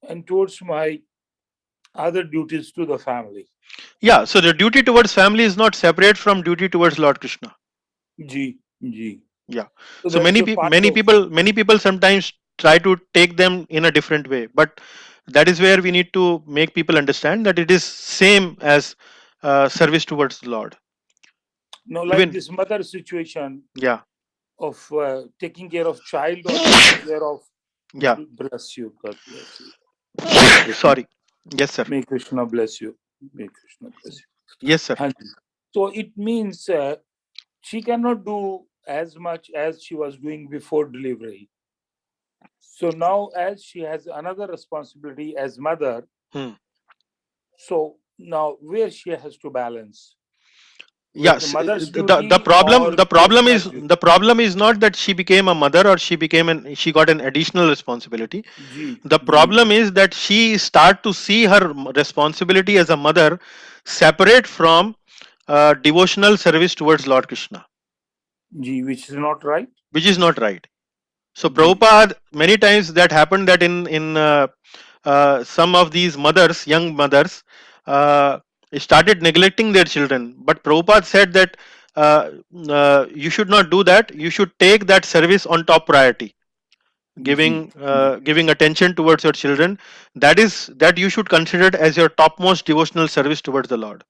and towards my other duties to the family. Yeah. So the duty towards family is not separate from duty towards Lord Krishna. G. Yeah. So So that's many a people, part many of people, many people sometimes try to take them in a different way, but that is where we need to make people understand that it is same as service towards the Lord. like Even this mother situation yeah, of taking care of child or taking care of. yeah. Bless you. God bless you. May Krishna, Sorry. Yes, sir. may Krishna bless you. May Krishna bless you. Yes, sir. So it means she cannot do as much as she was doing before delivery. So now, as she has another responsibility as mother, so now where she has to balance? Yes. Mother's The duty problem or the problem Krishna's is duty? the problem is not that she became a mother or she got an additional responsibility. The problem is that she start to see her responsibility as a mother separate from devotional service towards Lord Krishna, Which is not right. which is not right. So Ji. Prabhupada, many times that happened that in some of these mothers, young mothers, uh, started neglecting their children. But Prabhupada said that you should not do that. You should take that service on top priority. giving attention towards your children, that you should consider it as your topmost devotional service towards the Lord.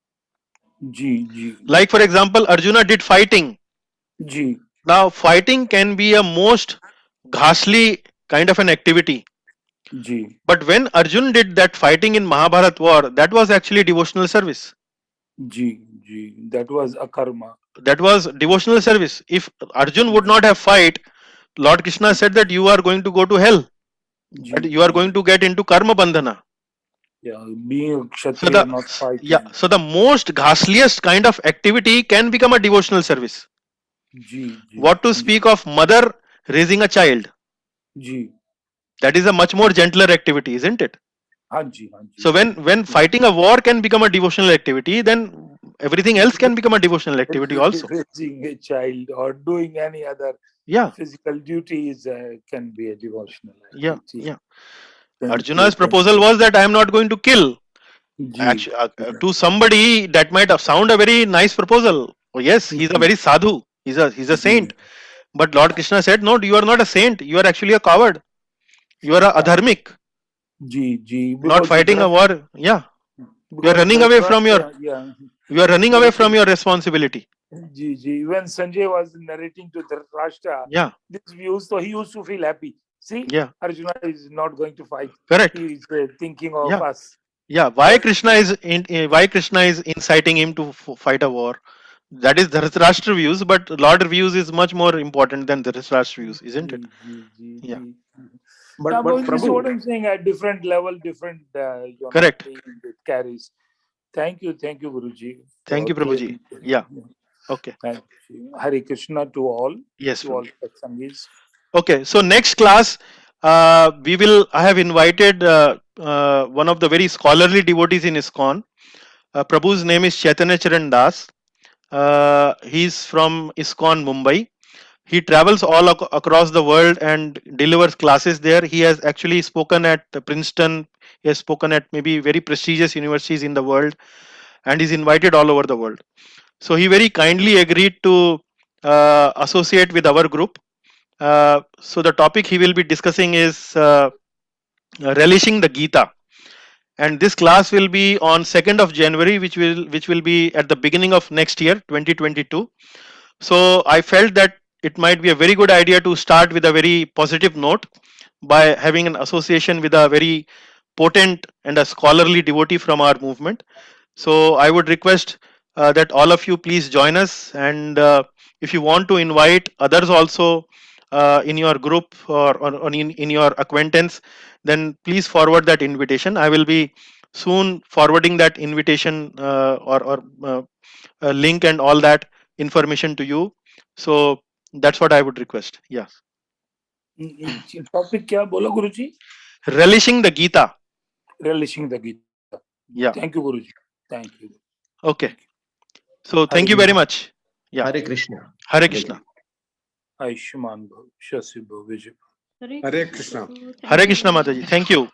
Ji. Like for example, Arjuna did fighting. Ji. Now fighting can be a most ghastly kind of an activity, Ji. but when Arjun did that fighting in Mahabharat war, that was actually devotional service. Ji. That was akarma. That was devotional service. If Arjun would not have fight, Lord Krishna said that you are going to go to hell, that you are going to get into karma bandhana. Yeah, being a kshatriya, not fighting. So the most ghastliest kind of activity can become a devotional service. Ji. What to speak of mother raising a child? Ji. That is a much more gentler activity, isn't it? Hanji. So when fighting a war can become a devotional activity, then everything else can become a devotional activity also. Raising a child or doing any other physical duties can be a devotional activity. Arjuna's proposal was that I am not going to kill. Actually, to somebody that might sound a very nice proposal. Oh yes, he's a very sadhu. He's a saint. But Lord Krishna said, no, you are not a saint. You are actually a coward. You are a adharmic. Not fighting a war. Yeah. You are running away from your. You are running away from your responsibility. When Sanjay was narrating to Dhritarashtra, these views, so he used to feel happy. See, Arjuna is not going to fight. Correct. He is thinking of us. Yeah. Why Krishna is inciting him to fight a war? That is Dhritarashtra views, but Lord views is much more important than Dhritarashtra views, isn't it? Yeah. But Prabhu, what I'm saying, at different level, different correct. It carries. Thank you, Guruji. Thank you, Prabhuji. Yeah. Okay. Thank you. Hare Krishna to all. Yes. To all Satsangis. Okay. So next class, I have invited one of the very scholarly devotees in ISKCON. Prabhu's name is Chaitanya Charan Das. He's from ISKCON Mumbai. He travels all across the world and delivers classes there. He has actually spoken at Princeton. He has spoken at maybe very prestigious universities in the world, and is invited all over the world. So he very kindly agreed to associate with our group. So the topic he will be discussing is relishing the Gita, and this class will be on 2nd of January, which will be at the beginning of next year, 2022. So I felt that it might be a very good idea to start with a very positive note by having an association with a very potent and a scholarly devotee from our movement. So I would request that all of you please join us, and if you want to invite others also in your group or in your acquaintance, then please forward that invitation. I will be soon forwarding that invitation or link and all that information to you. So that's what I would request. Yeah. Topic kya bola Guruji? Relishing the Gita. Relishing the Gita. Yeah. Thank you, Guruji. Thank you. Okay. So thank you very much. Yeah. Hare Krishna. Hare Krishna. Aishman Bhav, Shasi Bhav, Vijay. Hare Krishna. Hare Krishna Mataji. Thank you.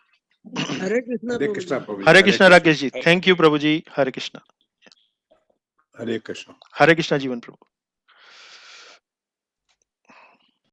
Hare Krishna. Hare Krishna, Prabhuji. Hare Krishna Rakesh ji. Thank you Prabhuji. Hare Krishna. Hare Krishna. Hare Krishna Jivan Prabhu.